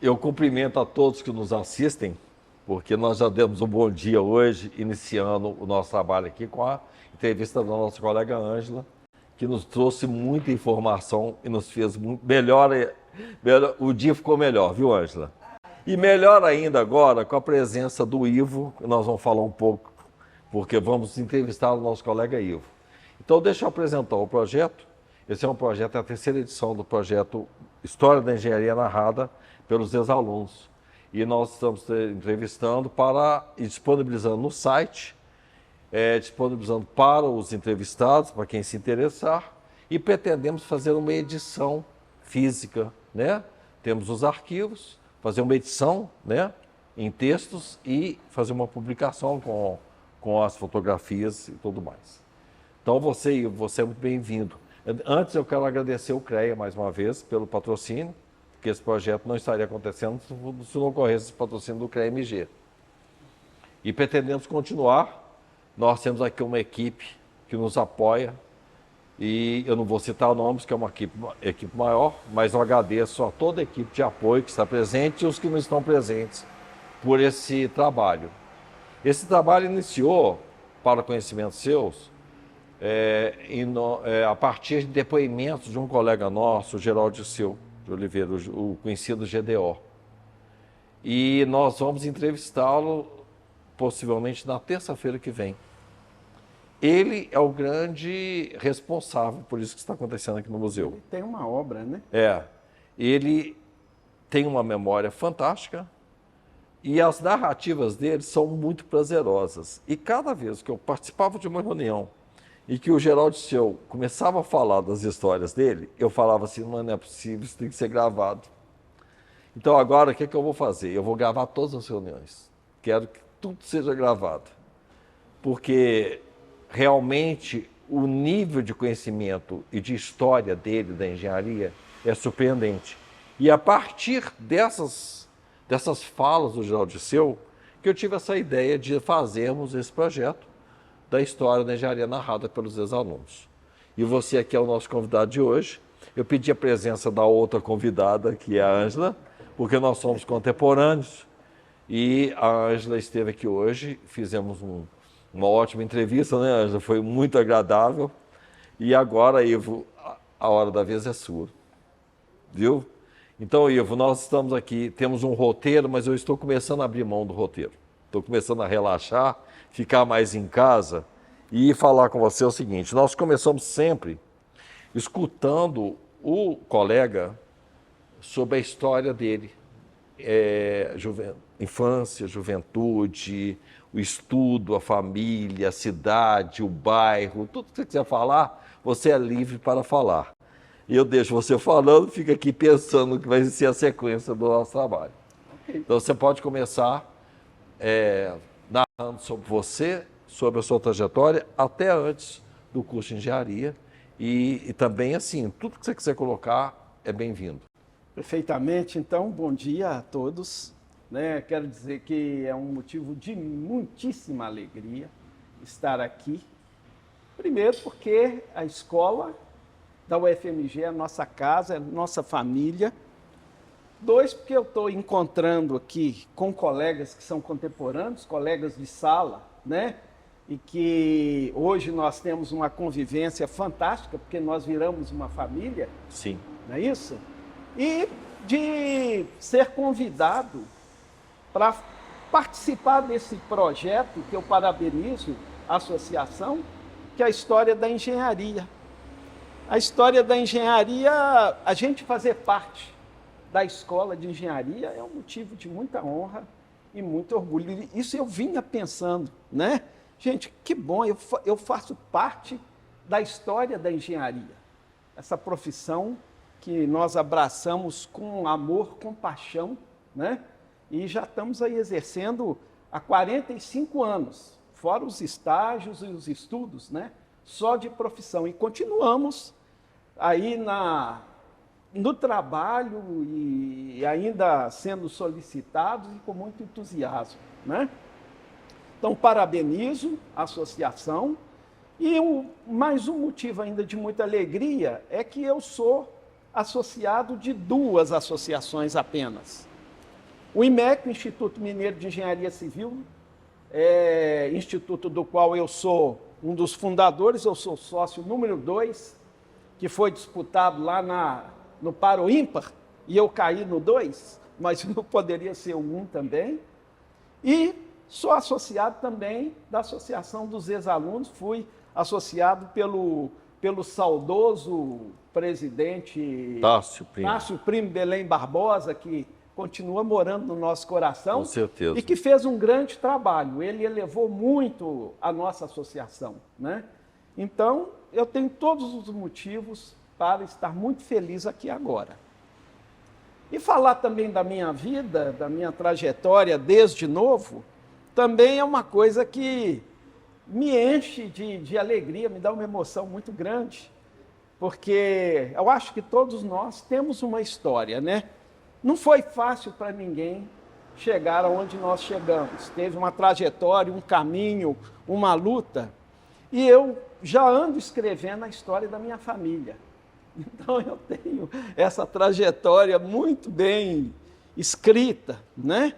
Eu cumprimento a todos que nos assistem, porque nós já demos um bom dia hoje, iniciando o nosso trabalho aqui com a entrevista da nossa colega Ângela, que nos trouxe muita informação e nos fez melhor, o dia ficou melhor, viu, Ângela? E melhor ainda agora com a presença do Ivo, que nós vamos falar um pouco, porque vamos entrevistar o nosso colega Ivo. Então, deixa eu apresentar o projeto. Esse é um projeto, é a terceira edição do projeto História da Engenharia Narrada pelos ex-alunos. E nós estamos entrevistando e disponibilizando no site, disponibilizando para os entrevistados, para quem se interessar, e pretendemos fazer uma edição física, né? Temos os arquivos, fazer uma edição, né, em textos e fazer uma publicação com as fotografias e tudo mais. Então você é muito bem-vindo. Antes eu quero agradecer o CREA mais uma vez pelo patrocínio, porque esse projeto não estaria acontecendo se não ocorresse esse patrocínio do CREA-MG. E pretendemos continuar. Nós temos aqui uma equipe que nos apoia, e eu não vou citar nomes, que é uma equipe maior, mas eu agradeço a toda a equipe de apoio que está presente e os que não estão presentes por esse trabalho. Esse trabalho iniciou, para conhecimento seus, a partir de depoimentos de um colega nosso, Geraldo Dirceu de Oliveira, o conhecido GDO. E nós vamos entrevistá-lo possivelmente na terça-feira que vem. Ele é o grande responsável por isso que está acontecendo aqui no museu. Ele tem uma obra, né? Ele tem uma memória fantástica e as narrativas dele são muito prazerosas. E cada vez que eu participava de uma reunião e que o Geraldo Dirceu começava a falar das histórias dele, eu falava assim, não é possível, isso tem que ser gravado. Então agora, o que eu vou fazer? Eu vou gravar todas as reuniões. Quero que tudo seja gravado. Porque realmente o nível de conhecimento e de história dele, da engenharia, é surpreendente. E a partir dessas falas do Geraldo Dirceu, que eu tive essa ideia de fazermos esse projeto da história da engenharia narrada pelos ex-alunos. E você aqui é o nosso convidado de hoje. Eu pedi a presença da outra convidada, que é a Ângela, porque nós somos contemporâneos. E a Ângela esteve aqui hoje, fizemos uma ótima entrevista, né, Ângela? Foi muito agradável. E agora, Ivo, a hora da vez é sua. Viu? Então, Ivo, nós estamos aqui, temos um roteiro, mas eu estou começando a abrir mão do roteiro. Estou começando a relaxar, ficar mais em casa e falar com você o seguinte: nós começamos sempre escutando o colega sobre a história dele, infância, juventude, o estudo, a família, a cidade, o bairro, tudo que você quiser falar, você é livre para falar. E eu deixo você falando, fica aqui pensando no que vai ser a sequência do nosso trabalho. Okay. Então você pode começar narrando sobre você, sobre a sua trajetória, até antes do curso de engenharia. E também, assim, tudo que você quiser colocar é bem-vindo. Perfeitamente. Então, bom dia a todos. Quero dizer que é um motivo de muitíssima alegria estar aqui. Primeiro, porque a escola da UFMG é a nossa casa, é a nossa família. Dois, porque eu estou encontrando aqui com colegas que são contemporâneos, colegas de sala, né? E que hoje nós temos uma convivência fantástica, porque nós viramos uma família. Sim. Não é isso? E de ser convidado para participar desse projeto, que eu parabenizo a associação, que é a História da Engenharia. A História da Engenharia, a gente fazer parte da escola de engenharia é um motivo de muita honra e muito orgulho. Isso eu vinha pensando, né? Gente, que bom, eu faço parte da história da engenharia. Essa profissão que nós abraçamos com amor, com paixão, né? E já estamos aí exercendo há 45 anos, fora os estágios e os estudos, né? Só de profissão. E continuamos aí no trabalho e ainda sendo solicitados e com muito entusiasmo, né? Então, parabenizo a associação. E mais um motivo ainda de muita alegria é que eu sou associado de 2 associações apenas. O IMEC, o Instituto Mineiro de Engenharia Civil, instituto do qual eu sou um dos fundadores, eu sou sócio número 2, que foi disputado lá no Par ou Ímpar, e eu caí no 2, mas eu poderia ser o 1 também. E sou associado também da Associação dos Ex-Alunos, fui associado pelo saudoso presidente Tássio Primo Belém Barbosa, que continua morando no nosso coração. Com certeza. E que fez um grande trabalho. Ele elevou muito a nossa associação, né? Então, eu tenho todos os motivos para estar muito feliz aqui agora. E falar também da minha vida, da minha trajetória desde novo, também é uma coisa que me enche de alegria, me dá uma emoção muito grande, porque eu acho que todos nós temos uma história, né? Não foi fácil para ninguém chegar aonde nós chegamos. Teve uma trajetória, um caminho, uma luta. E eu já ando escrevendo a história da minha família. Então eu tenho essa trajetória muito bem escrita, né?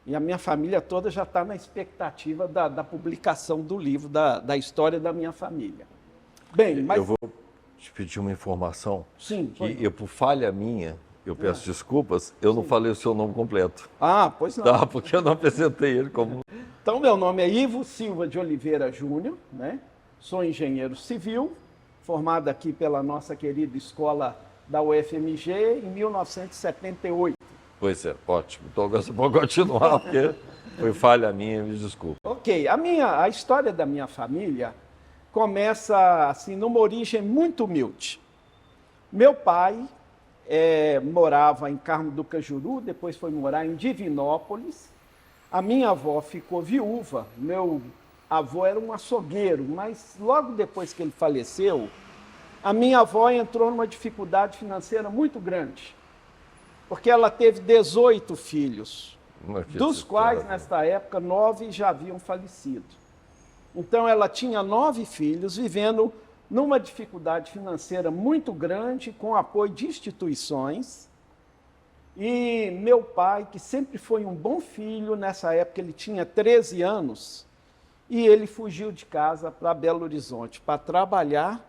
E a minha família toda já está na expectativa da publicação do livro, da história da minha família. Bem, mas... Eu vou te pedir uma informação. Sim, que por falha minha, eu peço desculpas, eu não falei o seu nome completo. Ah, pois não. Tá, porque eu não apresentei ele como... Então, meu nome é Ivo Silva de Oliveira Júnior, né? Sou engenheiro civil, formado aqui pela nossa querida escola da UFMG em 1978. Pois é, ótimo. Então agora você pode continuar, porque foi falha minha, me desculpa. Ok, a história da minha família começa assim, numa origem muito humilde. Meu pai morava em Carmo do Cajuru, depois foi morar em Divinópolis. A minha avó ficou viúva, meu avô era um açougueiro, mas logo depois que ele faleceu, a minha avó entrou numa dificuldade financeira muito grande, porque ela teve 18 filhos, dos quais, nesta época, 9 já haviam falecido. Então, ela tinha 9 filhos, vivendo numa dificuldade financeira muito grande, com apoio de instituições. E meu pai, que sempre foi um bom filho, nessa época ele tinha 13 anos, e ele fugiu de casa para Belo Horizonte, para trabalhar,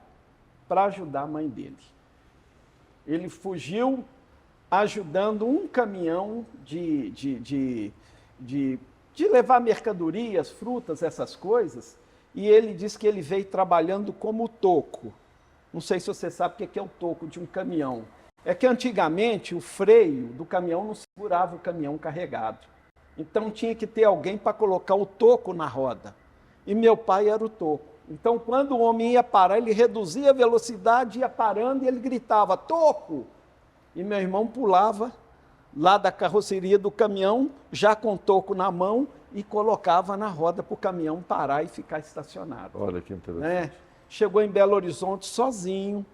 para ajudar a mãe dele. Ele fugiu ajudando um caminhão de levar mercadorias, frutas, essas coisas, e ele disse que ele veio trabalhando como toco. Não sei se você sabe o que é o toco de um caminhão. É que antigamente o freio do caminhão não segurava o caminhão carregado. Então tinha que ter alguém para colocar o toco na roda. E meu pai era o toco. Então quando o homem ia parar, ele reduzia a velocidade, ia parando e ele gritava, toco! E meu irmão pulava lá da carroceria do caminhão, já com o toco na mão, e colocava na roda para o caminhão parar e ficar estacionado. Olha que interessante. Chegou em Belo Horizonte sozinho,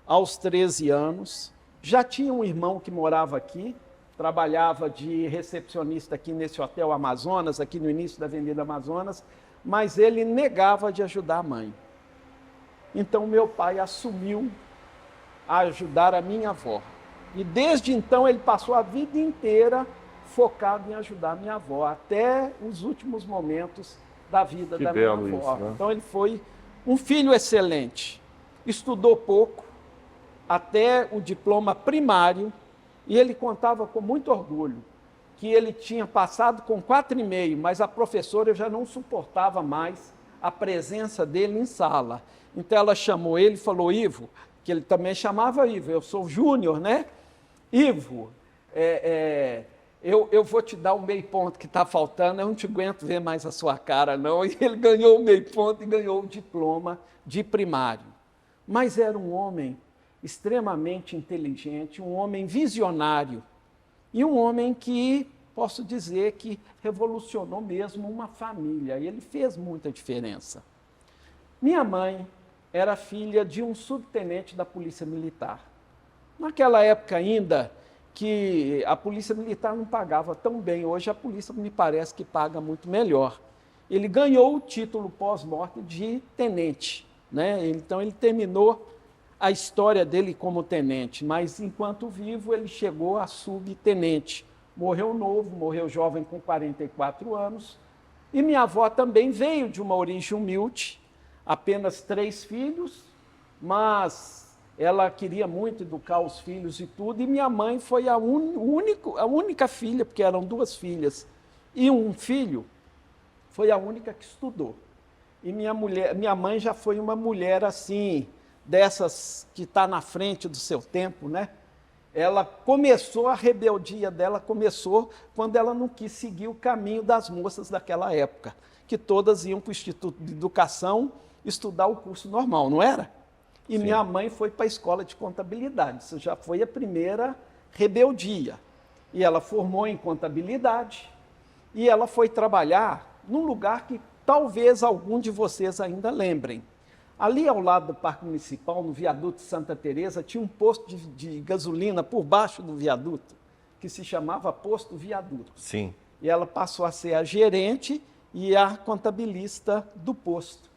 aos 13 anos. Já tinha um irmão que morava aqui, trabalhava de recepcionista aqui nesse Hotel Amazonas, aqui no início da Avenida Amazonas, mas ele negava de ajudar a mãe. Então meu pai assumiu a ajudar a minha avó. E desde então ele passou a vida inteira focado em ajudar a minha avó, até os últimos momentos da vida da minha avó. Isso, né? Então ele foi um filho excelente, estudou pouco, até o diploma primário, e ele contava com muito orgulho que ele tinha passado com 4,5, mas a professora já não suportava mais a presença dele em sala. Então ela chamou ele e falou, Ivo, que ele também chamava Ivo, eu sou Júnior, né? Ivo, eu vou te dar o meio ponto que está faltando, eu não te aguento ver mais a sua cara, não. E ele ganhou o meio ponto e ganhou o diploma de primário. Mas era um homem extremamente inteligente, um homem visionário e um homem que, posso dizer, que revolucionou mesmo uma família. E ele fez muita diferença. Minha mãe era filha de um subtenente da Polícia Militar. Naquela época ainda que a Polícia Militar não pagava tão bem, hoje a polícia me parece que paga muito melhor. Ele ganhou o título pós-morte de tenente, né? Então ele terminou a história dele como tenente, mas enquanto vivo ele chegou a subtenente, morreu novo, morreu jovem com 44 anos. E minha avó também veio de uma origem humilde, apenas 3 filhos, mas ela queria muito educar os filhos e tudo, e minha mãe foi a única filha, porque eram 2 filhas e um filho, foi a única que estudou. E minha mãe já foi uma mulher assim, dessas que está na frente do seu tempo, né? Ela começou, a rebeldia dela começou quando ela não quis seguir o caminho das moças daquela época, que todas iam para o Instituto de Educação estudar o curso normal, não era? E Sim. minha mãe foi para a escola de contabilidade, isso já foi a primeira rebeldia. E ela formou em contabilidade e ela foi trabalhar num lugar que talvez algum de vocês ainda lembrem. Ali ao lado do Parque Municipal, no viaduto Santa Teresa, tinha um posto de gasolina por baixo do viaduto, que se chamava Posto Viaduto. Sim. E ela passou a ser a gerente e a contabilista do posto.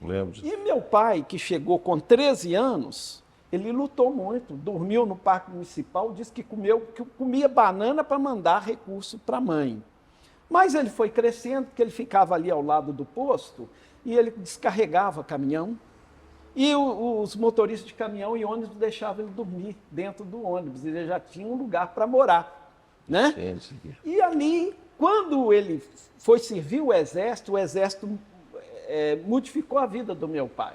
Lembro disso. E meu pai, que chegou com 13 anos, ele lutou muito, dormiu no Parque Municipal, disse que comia banana para mandar recurso para a mãe. Mas ele foi crescendo, porque ele ficava ali ao lado do posto, e ele descarregava caminhão, e os motoristas de caminhão e ônibus deixavam ele dormir dentro do ônibus, ele já tinha um lugar para morar, né? Gente. E ali, quando ele foi servir o exército modificou a vida do meu pai,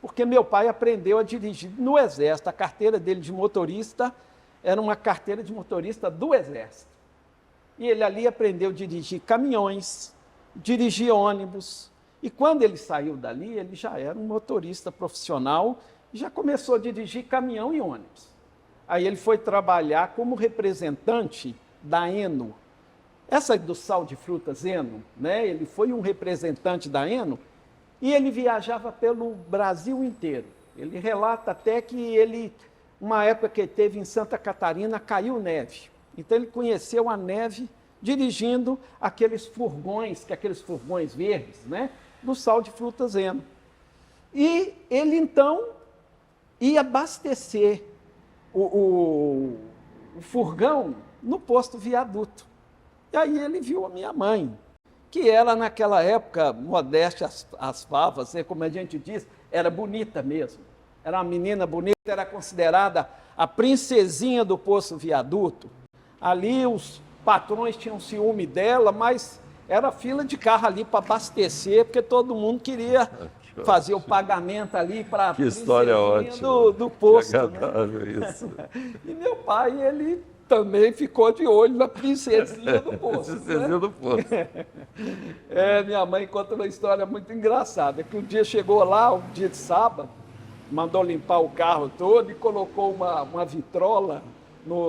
porque meu pai aprendeu a dirigir no exército, a carteira dele de motorista era uma carteira de motorista do exército, e ele ali aprendeu a dirigir caminhões, dirigir ônibus. E quando ele saiu dali, ele já era um motorista profissional e já começou a dirigir caminhão e ônibus. Aí ele foi trabalhar como representante da Eno. Essa do sal de frutas Eno, né? Ele foi um representante da Eno e ele viajava pelo Brasil inteiro. Ele relata até que uma época que ele teve em Santa Catarina, caiu neve. Então ele conheceu a neve dirigindo aqueles furgões verdes, né? Do sal de frutas Eno. E ele, então, ia abastecer o furgão no posto Viaduto. E aí ele viu a minha mãe, que era, naquela época, modéstia as favas, como a gente diz, era bonita mesmo. Era uma menina bonita, era considerada a princesinha do posto Viaduto. Ali os patrões tinham ciúme dela, mas era fila de carro ali para abastecer, porque todo mundo queria fazer o pagamento ali para a história ótima do posto. Que agradável, né? Isso. E meu pai, ele também ficou de olho na princesinha do posto. Princesinha, né? do posto. Minha mãe conta uma história muito engraçada, que um dia chegou lá, um dia de sábado, mandou limpar o carro todo e colocou uma vitrola no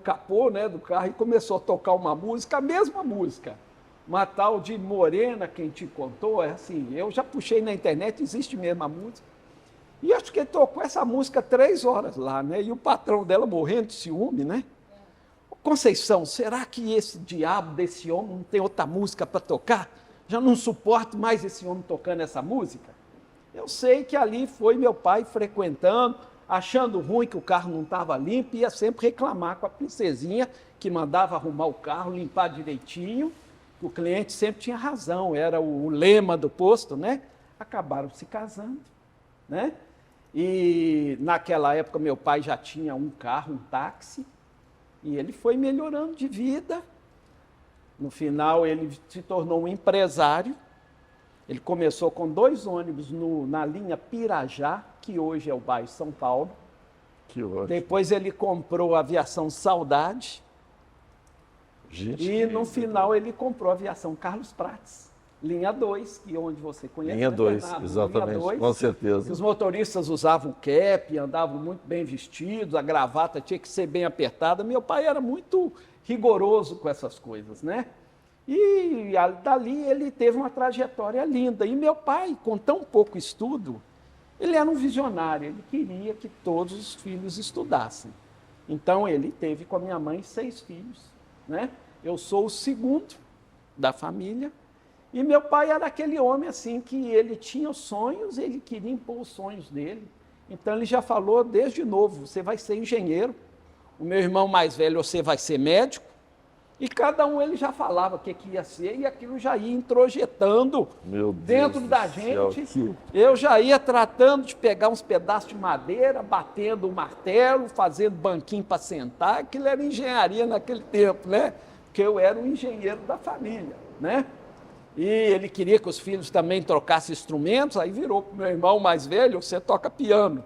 capô, né, do carro, e começou a tocar uma música, a mesma música, uma tal de Morena, quem te contou, assim, eu já puxei na internet, existe mesmo a música, e acho que ele tocou essa música 3 horas lá, né, e o patrão dela morrendo de ciúme, né? Conceição, será que esse diabo desse homem não tem outra música para tocar? Já não suporto mais esse homem tocando essa música. Eu sei que ali foi meu pai frequentando, achando ruim que o carro não estava limpo, ia sempre reclamar com a princesinha, que mandava arrumar o carro, limpar direitinho. O cliente sempre tinha razão, era o lema do posto, né? Acabaram se casando, né? E naquela época meu pai já tinha um carro, um táxi, e ele foi melhorando de vida. No final ele se tornou um empresário. Ele começou com 2 ônibus na linha Pirajá, que hoje é o bairro São Paulo. Que ótimo. Depois ele comprou a Aviação Saudade. Gente, e no final ele comprou a Aviação Carlos Prates, linha 2, que é onde você conhece. Linha 2, Bernardo? exatamente, Linha 2, com certeza. os motoristas usavam cap, andavam muito bem vestidos, a gravata tinha que ser bem apertada. Meu pai era muito rigoroso com essas coisas, né? E dali ele teve uma trajetória linda. E meu pai, com tão pouco estudo, ele era um visionário, ele queria que todos os filhos estudassem. Então ele teve com a minha mãe 6 filhos, né? Eu sou o segundo da família. E meu pai era aquele homem assim que ele tinha sonhos, ele queria impor os sonhos dele. Então ele já falou desde novo, você vai ser engenheiro o meu irmão mais velho, você vai ser médico. E cada um ele já falava o que ia ser e aquilo já ia introjetando dentro da gente. Eu já ia tratando de pegar uns pedaços de madeira, batendo o martelo, fazendo banquinho para sentar. Aquilo era engenharia naquele tempo, né? Porque eu era o engenheiro da família, né? E ele queria que os filhos também trocassem instrumentos, aí virou para o meu irmão mais velho, você toca piano.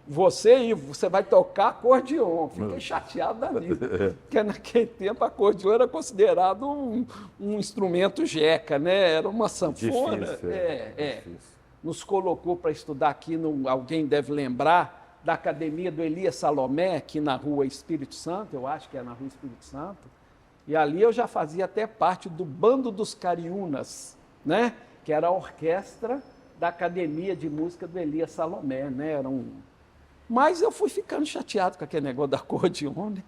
Você vai tocar acordeon. Fiquei chateado da vida, porque naquele tempo acordeon era considerado um instrumento jeca, né? Era uma sanfona. Difícil. Nos colocou para estudar aqui, alguém deve lembrar, da academia do Elias Salomé, aqui na rua Espírito Santo, eu acho que é na rua Espírito Santo, e ali eu já fazia até parte do Bando dos Cariúnas, né? Que era a orquestra da academia de música do Elias Salomé, né? Mas eu fui ficando chateado com aquele negócio da acordeon, né?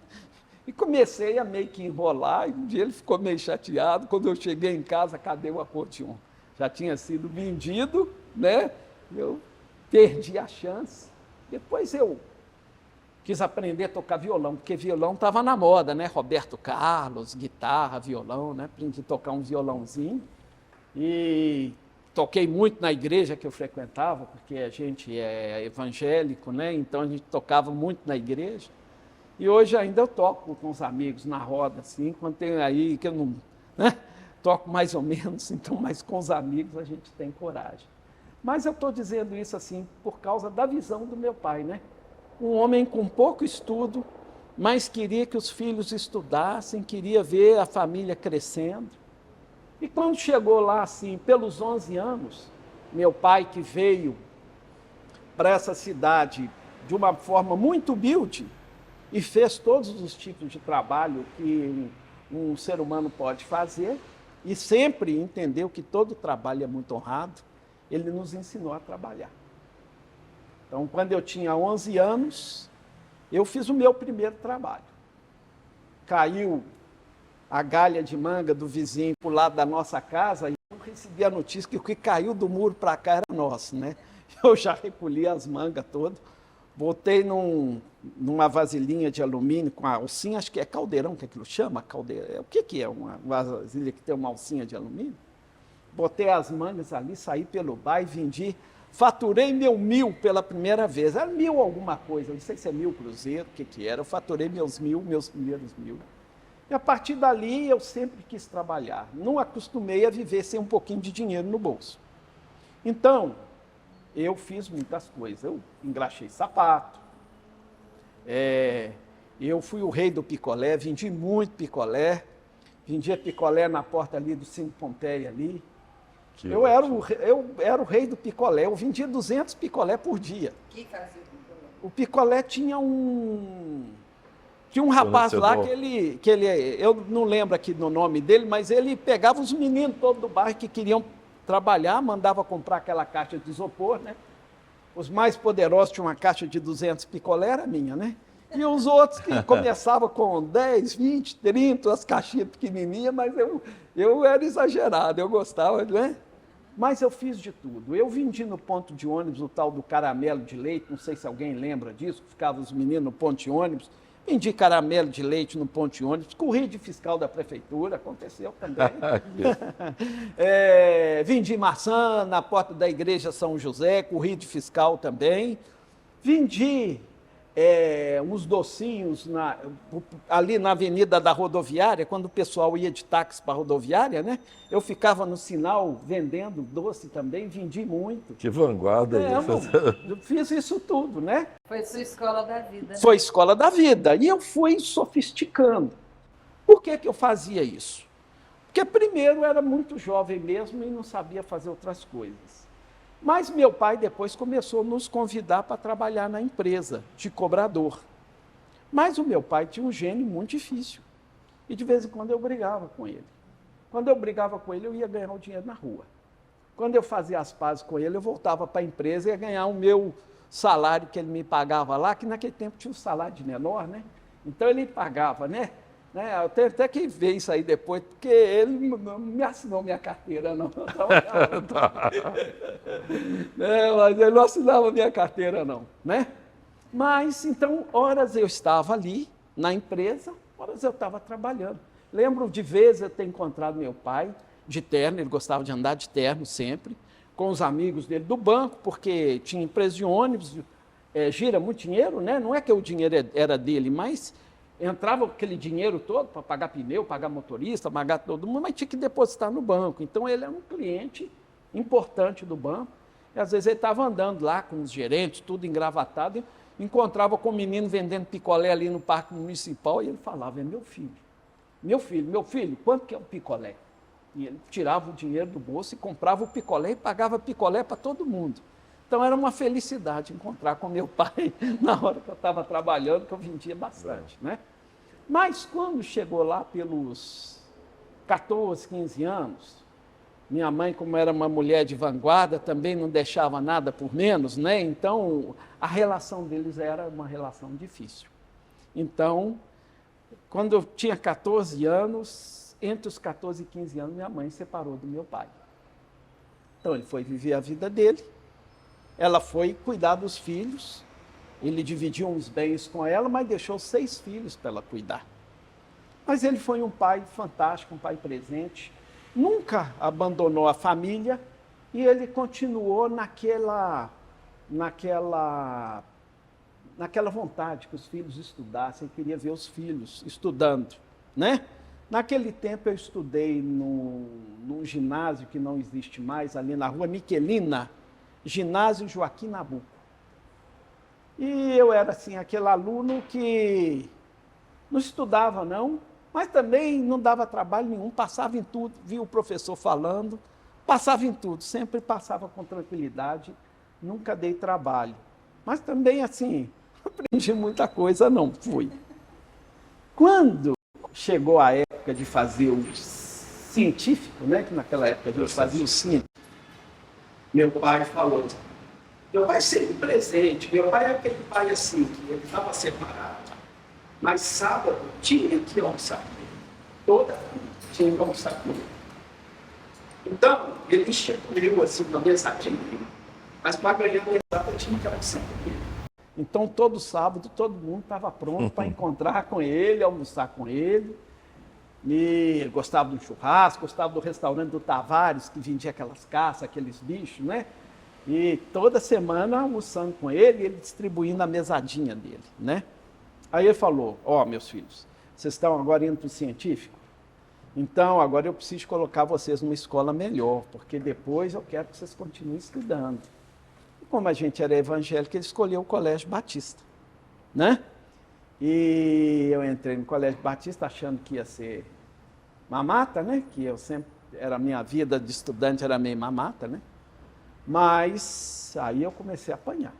E comecei a meio que enrolar, e um dia ele ficou meio chateado. Quando eu cheguei em casa, cadê o acordeon? Já tinha sido vendido, né? Eu perdi a chance. Depois eu quis aprender a tocar violão, porque violão estava na moda, né? Roberto Carlos, guitarra, violão, né? Aprendi a tocar um violãozinho. E toquei muito na igreja que eu frequentava, porque a gente é evangélico, né? Então a gente tocava muito na igreja. E hoje ainda eu toco com os amigos na roda, assim, quando tem aí que eu não, né? Toco mais ou menos, então, mas com os amigos a gente tem coragem. Mas eu estou dizendo isso assim por causa da visão do meu pai, né? Um homem com pouco estudo, mas queria que os filhos estudassem, queria ver a família crescendo. E quando chegou lá, assim, pelos 11 anos, meu pai, que veio para essa cidade de uma forma muito humilde e fez todos os tipos de trabalho que um ser humano pode fazer, e sempre entendeu que todo trabalho é muito honrado, ele nos ensinou a trabalhar. Então, quando eu tinha 11 anos, eu fiz o meu primeiro trabalho. Caiu a galha de manga do vizinho para o lado da nossa casa, e eu recebi a notícia que o que caiu do muro para cá era nosso, né? Eu já recolhi as mangas todas, botei numa vasilhinha de alumínio com a alcinha, acho que é caldeirão que aquilo chama, caldeirão. O que é uma vasilha que tem uma alcinha de alumínio? Botei as mangas ali, saí pelo bar e vendi, faturei meu 1.000 pela primeira vez, era 1.000 alguma coisa, não sei se é 1.000 cruzeiro, o que era, eu faturei meus primeiros 1.000. E a partir dali eu sempre quis trabalhar. Não acostumei a viver sem um pouquinho de dinheiro no bolso. Então, eu fiz muitas coisas. Eu engraxei sapato, eu fui o rei do picolé, vendi muito picolé, vendia picolé na porta ali do Cine Pompeia ali. Eu era o rei do picolé, eu vendia 200 picolé por dia. O que fazia o picolé? O picolé tinha um rapaz lá que ele, eu não lembro aqui no nome dele, mas ele pegava os meninos todos do bairro que queriam trabalhar, mandava comprar aquela caixa de isopor, né? Os mais poderosos tinham uma caixa de 200 picolé, era minha, né? E os outros que começavam com 10, 20, 30, as caixinhas pequenininhas, mas eu era exagerado, eu gostava, né? Mas eu fiz de tudo. Eu vendi no ponto de ônibus o tal do caramelo de leite, não sei se alguém lembra disso, ficavam os meninos no ponto de ônibus, vendi caramelo de leite no ponto de ônibus, corri de fiscal da prefeitura, aconteceu também. Vendi maçã na porta da igreja São José, corri de fiscal também. Vendi uns docinhos ali na avenida da rodoviária, quando o pessoal ia de táxi para a rodoviária, né? Eu ficava no sinal vendendo doce também, vendi muito. Que vanguarda isso. Eu fiz isso tudo, né? Foi sua escola da vida. Foi escola da vida. E eu fui sofisticando. Por que eu fazia isso? Porque primeiro era muito jovem mesmo e não sabia fazer outras coisas. Mas meu pai depois começou a nos convidar para trabalhar na empresa de cobrador. Mas o meu pai tinha um gênio muito difícil. E de vez em quando eu brigava com ele. Quando eu brigava com ele, eu ia ganhar o dinheiro na rua. Quando eu fazia as pazes com ele, eu voltava para a empresa e ia ganhar o meu salário que ele me pagava lá, que naquele tempo tinha um salário de menor, né? Então ele pagava, né? Eu tenho até que ver isso aí depois, porque ele não me assinou minha carteira, não. Mas ele não assinava minha carteira, não, né? Mas, então, horas eu estava ali, na empresa, horas eu estava trabalhando. Lembro de vezes eu ter encontrado meu pai de terno, ele gostava de andar de terno sempre, com os amigos dele do banco, porque tinha empresa de ônibus, gira muito dinheiro, né? Não é que o dinheiro era dele, mas entrava aquele dinheiro todo para pagar pneu, pagar motorista, pagar todo mundo, mas tinha que depositar no banco. Então ele era um cliente importante do banco, e às vezes ele estava andando lá com os gerentes, tudo engravatado, e encontrava com um menino vendendo picolé ali no parque municipal, e ele falava, é meu filho, quanto que é um picolé? E ele tirava o dinheiro do bolso e comprava o picolé e pagava picolé para todo mundo. Então era uma felicidade encontrar com meu pai na hora que eu estava trabalhando, que eu vendia bastante, né? Mas quando chegou lá pelos 14, 15 anos, minha mãe, como era uma mulher de vanguarda, também não deixava nada por menos, né? Então a relação deles era uma relação difícil. Então, quando eu tinha 14 anos, entre os 14 e 15 anos, minha mãe separou do meu pai. Então ele foi viver a vida dele, ela foi cuidar dos filhos, ele dividiu uns bens com ela, mas deixou 6 filhos para ela cuidar. Mas ele foi um pai fantástico, um pai presente, nunca abandonou a família e ele continuou naquela vontade que os filhos estudassem, queria ver os filhos estudando, né? Naquele tempo eu estudei num ginásio que não existe mais, ali na rua Miquelina, ginásio Joaquim Nabuco. E eu era assim, aquele aluno que não estudava não, mas também não dava trabalho nenhum, passava em tudo, via o professor falando, passava em tudo, sempre passava com tranquilidade, nunca dei trabalho. Mas também assim, aprendi muita coisa não, fui. Quando chegou a época de fazer o científico, né, que naquela época a gente fazia o científico, meu pai falou, meu pai sempre presente, meu pai é aquele pai assim, que ele estava separado, mas sábado tinha que almoçar com ele, toda tinha que almoçar com ele. Então, ele instituiu assim uma mesadinha, mas para ganhar a mesada tinha que almoçar com ele. Então, todo sábado, todo mundo estava pronto para encontrar com ele, almoçar com ele. E gostava do churrasco, gostava do restaurante do Tavares, que vendia aquelas caças, aqueles bichos, né? E toda semana almoçando com ele, ele distribuindo a mesadinha dele, né? Aí ele falou, ó, meus filhos, vocês estão agora indo para o científico? Então, agora eu preciso colocar vocês numa escola melhor, porque depois eu quero que vocês continuem estudando. E como a gente era evangélico, ele escolheu o Colégio Batista, né? E eu entrei no Colégio Batista achando que ia ser mamata, né? Que eu sempre, a minha vida de estudante era meio mamata, né? Mas aí eu comecei a apanhar.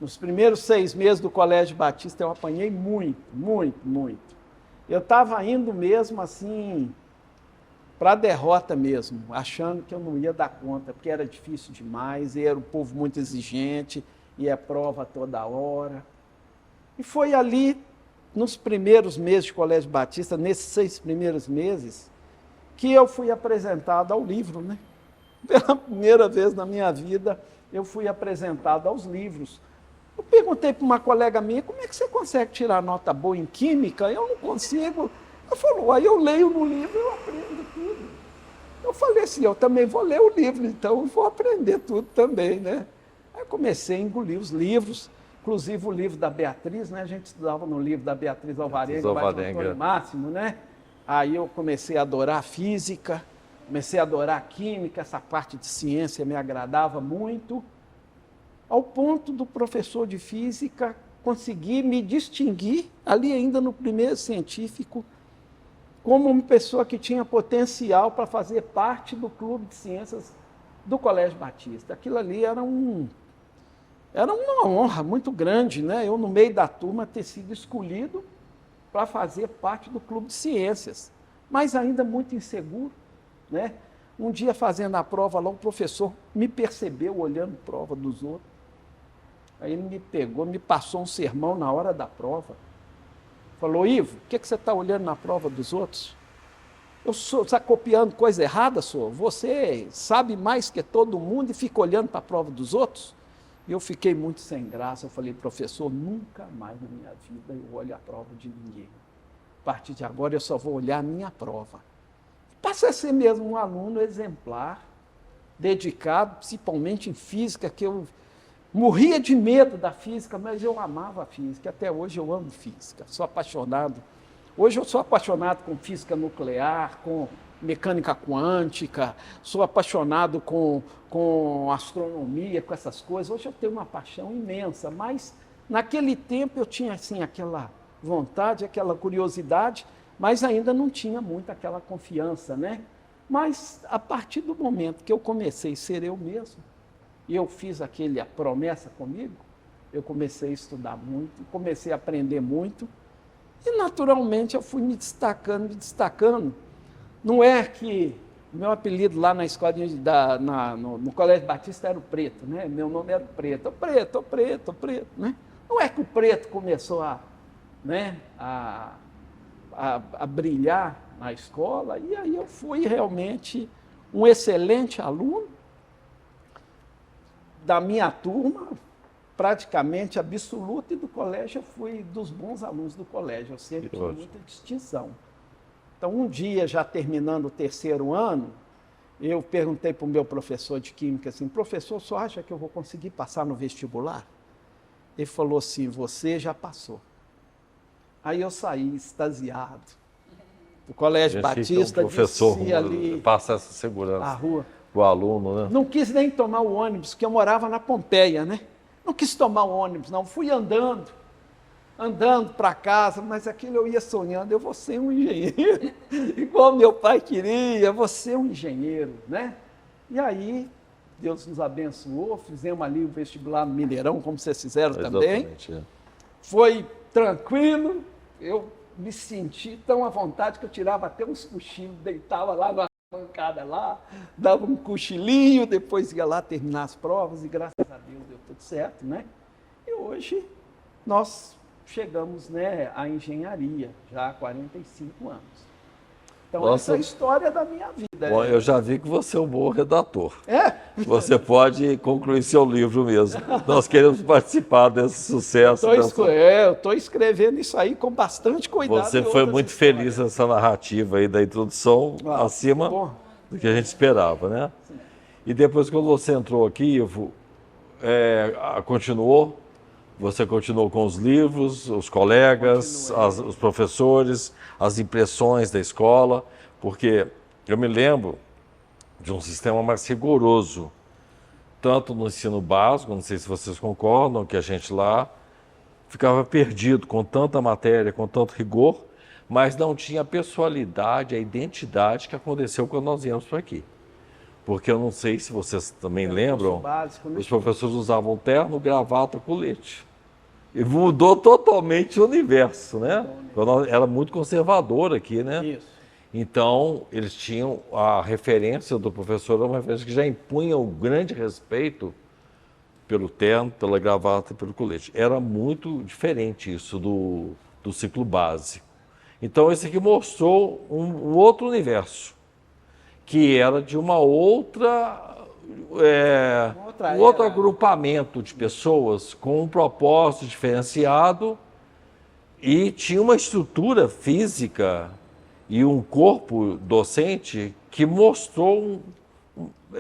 Nos primeiros 6 meses do Colégio Batista eu apanhei muito, muito, muito. Eu estava indo mesmo assim, para a derrota mesmo, achando que eu não ia dar conta, porque era difícil demais, e era um povo muito exigente, e é prova toda hora. E foi ali, nos primeiros meses de Colégio Batista, nesses 6 primeiros meses, que eu fui apresentado ao livro, né? Pela primeira vez na minha vida, eu fui apresentado aos livros. Eu perguntei para uma colega minha, como é que você consegue tirar nota boa em química? Eu não consigo. Ela falou, aí eu leio no livro e eu aprendo tudo. Eu falei assim, eu também vou ler o livro, então eu vou aprender tudo também, né? Aí eu comecei a engolir os livros, inclusive o livro da Beatriz, né? A gente estudava no livro da Beatriz Alvarenga, Antônio Máximo, né? Aí eu comecei a adorar a física, comecei a adorar a química, essa parte de ciência me agradava muito, ao ponto do professor de física conseguir me distinguir, ali ainda no primeiro científico, como uma pessoa que tinha potencial para fazer parte do clube de ciências do Colégio Batista. Aquilo ali era uma honra muito grande, né? Eu, no meio da turma, ter sido escolhido para fazer parte do clube de ciências, mas ainda muito inseguro, né? Um dia, fazendo a prova lá, o professor me percebeu olhando a prova dos outros. Aí ele me pegou, me passou um sermão na hora da prova. Falou, Ivo, o que você está olhando na prova dos outros? Você está copiando coisa errada, senhor? Você sabe mais que todo mundo e fica olhando para a prova dos outros? Eu fiquei muito sem graça, eu falei, professor, nunca mais na minha vida eu olho a prova de ninguém. A partir de agora eu só vou olhar a minha prova. Passei a ser mesmo um aluno exemplar, dedicado, principalmente em física, que eu morria de medo da física, mas eu amava a física, até hoje eu amo física, sou apaixonado. Hoje eu sou apaixonado com física nuclear, com mecânica quântica, sou apaixonado com astronomia, com essas coisas. Hoje eu tenho uma paixão imensa, mas naquele tempo eu tinha assim aquela vontade, aquela curiosidade, mas ainda não tinha muito aquela confiança, né? Mas a partir do momento que eu comecei a ser eu mesmo, e eu fiz a promessa comigo, eu comecei a estudar muito, comecei a aprender muito, e naturalmente eu fui me destacando. Não é que meu apelido lá na escola, no Colégio Batista era o Preto, né? Meu nome era o Preto, o Preto, né? Não é que o Preto começou a brilhar na escola, e aí eu fui realmente um excelente aluno da minha turma, praticamente absoluta, e do colégio eu fui dos bons alunos do colégio, eu sempre tive muita distinção. Então, um dia, já terminando o terceiro ano, eu perguntei para o meu professor de Química assim, professor, o senhor acha que eu vou conseguir passar no vestibular? Ele falou assim, você já passou. Aí eu saí extasiado. O Colégio Batista, o professor ali, passa essa segurança a rua. O aluno, né? Não quis nem tomar o ônibus, porque eu morava na Pompeia, né? Não quis tomar o ônibus, não. Fui andando para casa, mas aquilo eu ia sonhando, eu vou ser um engenheiro, igual meu pai queria, eu vou ser um engenheiro, né? E aí, Deus nos abençoou, fizemos ali o vestibular no Mineirão, como vocês fizeram também. Foi tranquilo, eu me senti tão à vontade que eu tirava até uns cochilos, deitava lá na bancada lá, dava um cochilinho, depois ia lá terminar as provas e graças a Deus deu tudo certo, né? E hoje nós chegamos, né, à engenharia, já há 45 anos. Então, nossa, essa é a história da minha vida. Bom, eu já vi que você é um bom redator. É? Você pode concluir seu livro mesmo. Nós queremos participar desse sucesso. Eu estou escrevendo isso aí com bastante cuidado. Você foi muito feliz nessa narrativa aí da introdução, acima do que a gente esperava, né? Sim. E depois, quando você entrou aqui, Ivo, você continuou com os livros, os colegas, os professores, as impressões da escola, porque eu me lembro de um sistema mais rigoroso, tanto no ensino básico, não sei se vocês concordam, que a gente lá ficava perdido com tanta matéria, com tanto rigor, mas não tinha a pessoalidade, a identidade que aconteceu quando nós viemos para aqui. Porque eu não sei se vocês também lembram, básico, né? Os professores usavam terno, gravata, colete. E mudou totalmente o universo, né? Era muito conservador aqui, né? Isso. Então, eles tinham a referência do professor, uma referência que já impunha um grande respeito pelo terno, pela gravata e pelo colete. Era muito diferente isso do ciclo básico. Então, esse aqui mostrou um outro universo, que era de um outro agrupamento de pessoas com um propósito diferenciado e tinha uma estrutura física e um corpo docente que mostrou,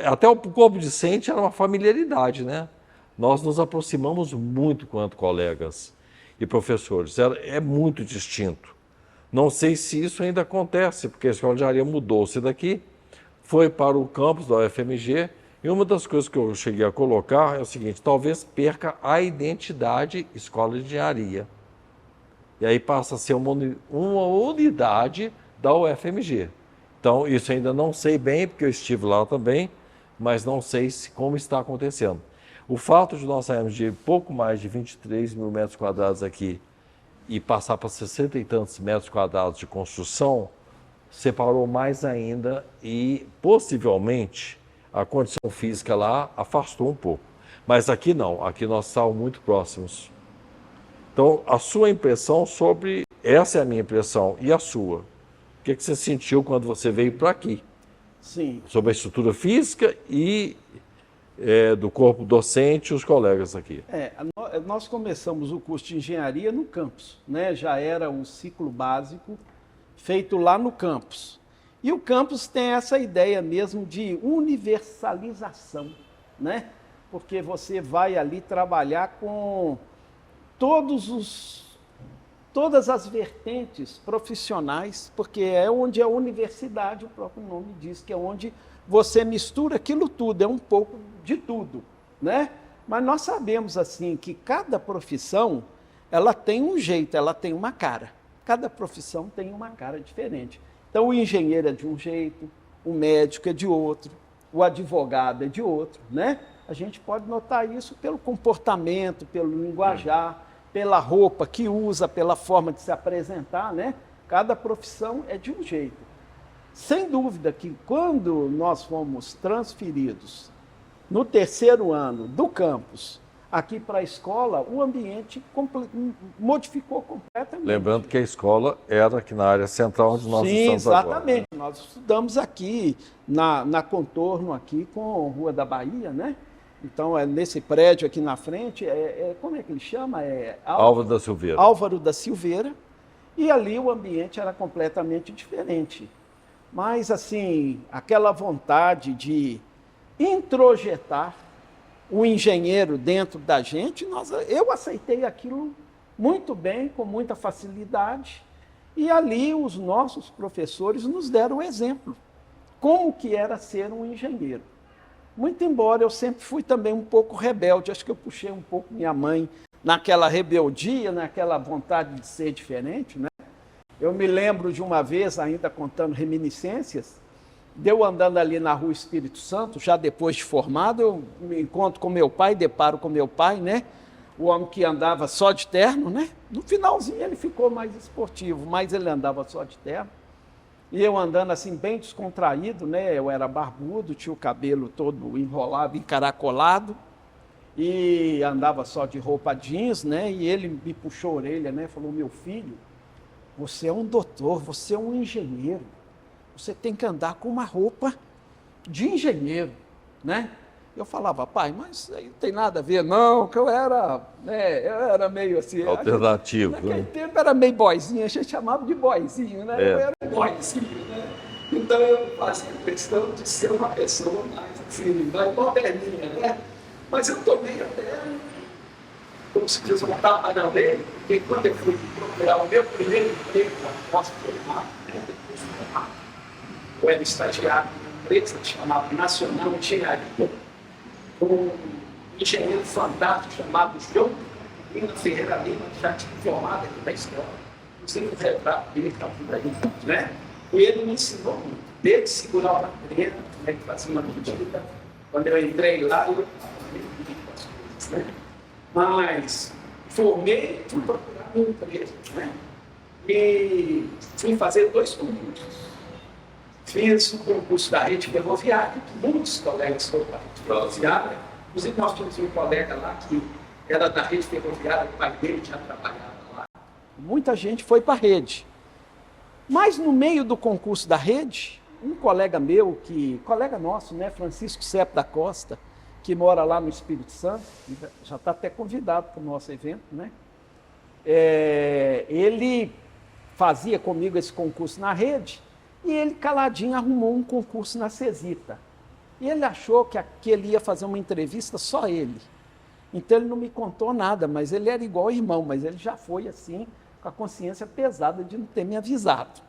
até o corpo docente era uma familiaridade, né? Nós nos aproximamos muito quanto colegas e professores, é muito distinto. Não sei se isso ainda acontece, porque a Escola de Engenharia mudou-se daqui, foi para o campus da UFMG, e uma das coisas que eu cheguei a colocar é o seguinte, talvez perca a identidade Escola de Engenharia. E aí passa a ser uma unidade da UFMG. Então, isso ainda não sei bem, porque eu estive lá também, mas não sei como está acontecendo. O fato de nós sairmos de pouco mais de 23 mil metros quadrados aqui e passar para 60 e tantos metros quadrados de construção, separou mais ainda e, possivelmente, a condição física lá afastou um pouco. Mas aqui não, aqui nós estávamos muito próximos. Então, a sua impressão sobre... Essa é a minha impressão. E a sua? O que você sentiu quando você veio para aqui? Sim. Sobre a estrutura física e do corpo docente e os colegas aqui? Nós começamos o curso de engenharia no campus, né? Já era um ciclo básico feito lá no campus. E o campus tem essa ideia mesmo de universalização, né? Porque você vai ali trabalhar com todas as vertentes profissionais, porque é onde a universidade, o próprio nome diz, que é onde você mistura aquilo tudo, é um pouco de tudo, né? Mas nós sabemos assim que cada profissão, ela tem um jeito, ela tem uma cara. Cada profissão tem uma cara diferente. Então o engenheiro é de um jeito, o médico é de outro, o advogado é de outro, né? A gente pode notar isso pelo comportamento, pelo linguajar, pela roupa que usa, pela forma de se apresentar, né? Cada profissão é de um jeito. Sem dúvida que quando nós fomos transferidos no terceiro ano do campus aqui para a escola, o ambiente modificou completamente. Lembrando que a escola era aqui na área central onde nós Sim, estamos exatamente. agora, né? Nós estudamos aqui na contorno aqui com a Rua da Bahia, né? Então, nesse prédio aqui na frente, como é que ele chama? Álvaro da Silveira. Álvaro da Silveira. E ali o ambiente era completamente diferente. Mas, assim, aquela vontade de introjetar o engenheiro dentro da gente, eu aceitei aquilo muito bem, com muita facilidade. E ali os nossos professores nos deram o exemplo. Como que era ser um engenheiro. Muito embora eu sempre fui também um pouco rebelde, acho que eu puxei um pouco minha mãe naquela rebeldia, naquela vontade de ser diferente, né? Eu me lembro de uma vez, ainda contando reminiscências, de eu andando ali na Rua Espírito Santo, já depois de formado, eu me encontro com meu pai, deparo com meu pai, né? O homem que andava só de terno, né? No finalzinho ele ficou mais esportivo, mas ele andava só de terno. E eu andando assim bem descontraído, né? Eu era barbudo, tinha o cabelo todo enrolado, encaracolado, e andava só de roupa jeans, né? E ele me puxou a orelha, né? Falou: meu filho, você é um doutor, você é um engenheiro, você tem que andar com uma roupa de engenheiro, né? Eu falava: pai, mas aí não tem nada a ver, não, que eu era meio assim... Alternativo. Naquele tempo era meio boizinho, a gente chamava de boizinho, né? Eu era boizinho, né? Então eu fazia questão de ser uma pessoa mais assim, mais moderninha, né? Mas eu tomei até, como se diz, uma tapa na orelha, porque quando eu fui procurar o meu primeiro emprego, após formar, eu era estagiário de uma empresa chamada Nacional Engenharia, um engenheiro fantástico chamado João Lima Ferreira Lima, que já tinha formado aqui na escola. Inclusive o retrato dele está tudo aí, né? E ele me ensinou muito, desde segurar uma cadeira, né, que fazia uma medida. Quando eu entrei lá, eu aprendi as coisas, né? Mas formei, fui procurar uma empresa, né? E fui fazer 2 concursos. Fiz o concurso da rede ferroviária, que muitos colegas foram da rede ferroviária. Inclusive, nós tínhamos um colega lá que era da rede ferroviária, o pai dele já trabalhava lá. Muita gente foi para a rede. Mas no meio do concurso da rede, um colega meu, colega nosso, né, Francisco Sepp da Costa, que mora lá no Espírito Santo, já está até convidado para o nosso evento, né? Ele fazia comigo esse concurso na rede, e ele caladinho arrumou um concurso na Cesita. E ele achou que ele ia fazer uma entrevista só ele. Então ele não me contou nada, mas ele era igual irmão, mas ele já foi assim, com a consciência pesada de não ter me avisado.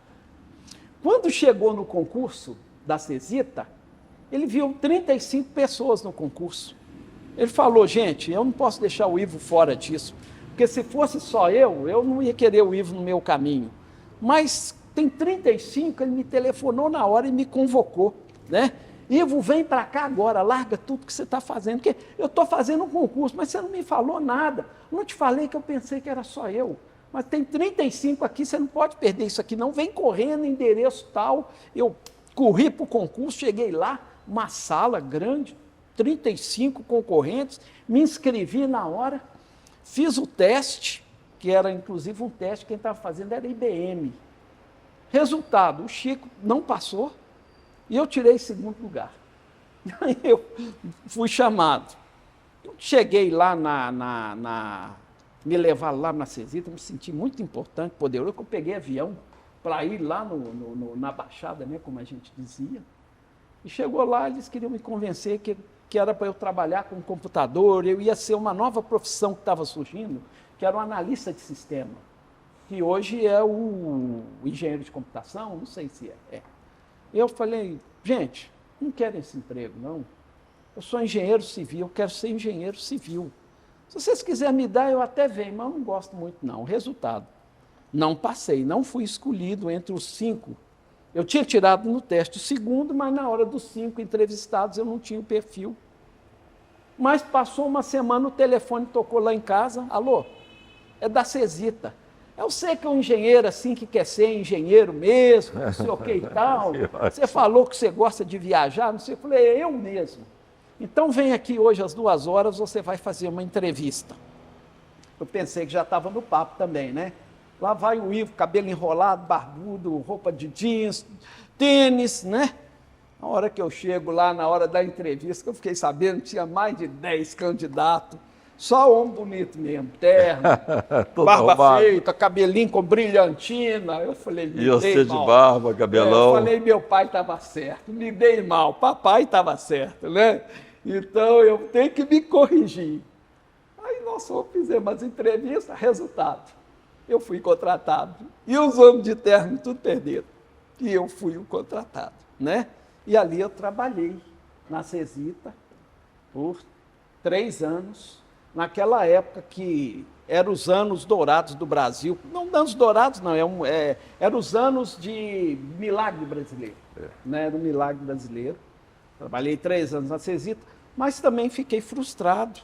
Quando chegou no concurso da Cesita, ele viu 35 pessoas no concurso. Ele falou: gente, eu não posso deixar o Ivo fora disso, porque se fosse só eu não ia querer o Ivo no meu caminho. Mas tem 35, ele me telefonou na hora e me convocou, né? Ivo, vem para cá agora, larga tudo que você está fazendo, porque eu estou fazendo um concurso, mas você não me falou nada. Não te falei que eu pensei que era só eu. Mas tem 35 aqui, você não pode perder isso aqui, não. Vem correndo, endereço tal. Eu corri para o concurso, cheguei lá, uma sala grande, 35 concorrentes, me inscrevi na hora, fiz o teste, que era inclusive um teste, quem estava fazendo era IBM. Resultado, o Chico não passou e eu tirei 2º lugar. Aí eu fui chamado. Cheguei lá me levaram lá na Cesita, me senti muito importante, poderoso, que eu peguei avião para ir lá na Baixada, né, como a gente dizia. E chegou lá, eles queriam me convencer que era para eu trabalhar com computador, eu ia ser uma nova profissão que estava surgindo, que era o analista de sistema, que hoje é o engenheiro de computação, não sei se é. Eu falei, gente, não quero esse emprego, não. Eu sou engenheiro civil, eu quero ser engenheiro civil. Se vocês quiserem me dar, eu até venho, mas eu não gosto muito, não. Resultado, não passei, não fui escolhido entre os 5. Eu tinha tirado no teste o segundo, mas na hora dos 5 entrevistados eu não tinha o perfil. Mas passou uma semana, o telefone tocou lá em casa. Alô, é da Cesita. Eu sei que é um engenheiro assim que quer ser engenheiro mesmo, não sei o que e tal. Você falou que você gosta de viajar, não sei. Eu falei, é eu mesmo. Então vem aqui hoje às 2 horas, você vai fazer uma entrevista. Eu pensei que já estava no papo também, né? Lá vai o Ivo, cabelo enrolado, barbudo, roupa de jeans, tênis, né? Na hora que eu chego lá, na hora da entrevista, que eu fiquei sabendo, tinha mais de 10 candidatos. Só homem bonito mesmo, terno, barba arrumado. feita, cabelinho com brilhantina. Eu falei, me E dei você de mal. barba, cabelão. Eu falei, meu pai estava certo, me dei mal, papai estava certo, né? Então eu tenho que me corrigir. Aí nós só fizemos as entrevistas, resultado. Eu fui contratado. E os homens de terno tudo perderam. E eu fui o contratado, né? E ali eu trabalhei na Cesita por 3 anos. Naquela época que eram os anos dourados do Brasil. Não anos dourados, não, eram os anos de milagre brasileiro. Né? Era um milagre brasileiro. Trabalhei 3 anos na Cesita, mas também fiquei frustrado,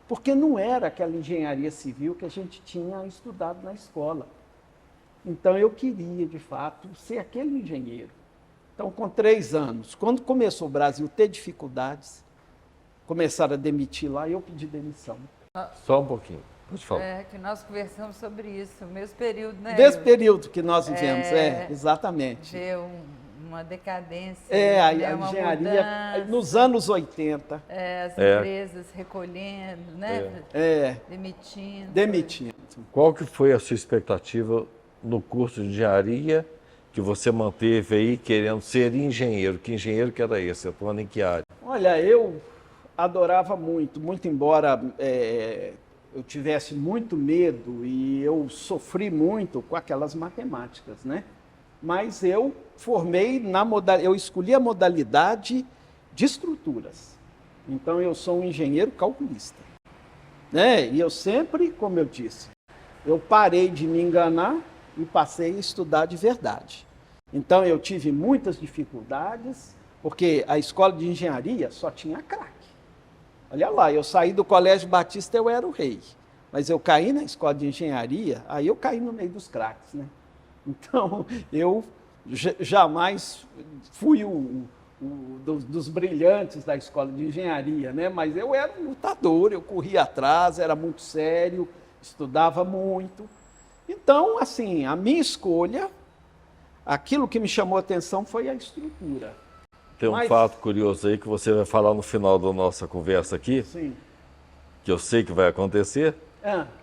porque não era aquela engenharia civil que a gente tinha estudado na escola. Então eu queria, de fato, ser aquele engenheiro. Então, com 3 anos, quando começou o Brasil ter dificuldades, começaram a demitir lá e eu pedi demissão. Só um pouquinho, pode falar. É, que nós conversamos sobre isso, o mesmo período, né? Desse período que nós vivemos, exatamente. Ver uma decadência, A né? Uma engenharia, mudança, nos anos 80. as empresas recolhendo, né? Demitindo. Qual que foi a sua expectativa no curso de engenharia que você manteve aí querendo ser engenheiro? Que engenheiro que era esse? Atuando em que área? Olha, eu adorava muito, embora eu tivesse muito medo e eu sofri muito com aquelas matemáticas, né? Mas eu eu escolhi a modalidade de estruturas. Então eu sou um engenheiro calculista, né? E eu sempre, como eu disse, eu parei de me enganar e passei a estudar de verdade. Então eu tive muitas dificuldades, porque a escola de engenharia só tinha craque. Olha lá, eu saí do Colégio Batista, eu era o rei. Mas eu caí na escola de engenharia, aí eu caí no meio dos craques, né? Então, eu jamais fui dos brilhantes da escola de engenharia, né? Mas eu era um lutador, eu corria atrás, era muito sério, estudava muito. Então, assim, a minha escolha, aquilo que me chamou a atenção foi a estrutura. Tem um fato curioso aí que você vai falar no final da nossa conversa aqui, Sim. que eu sei que vai acontecer,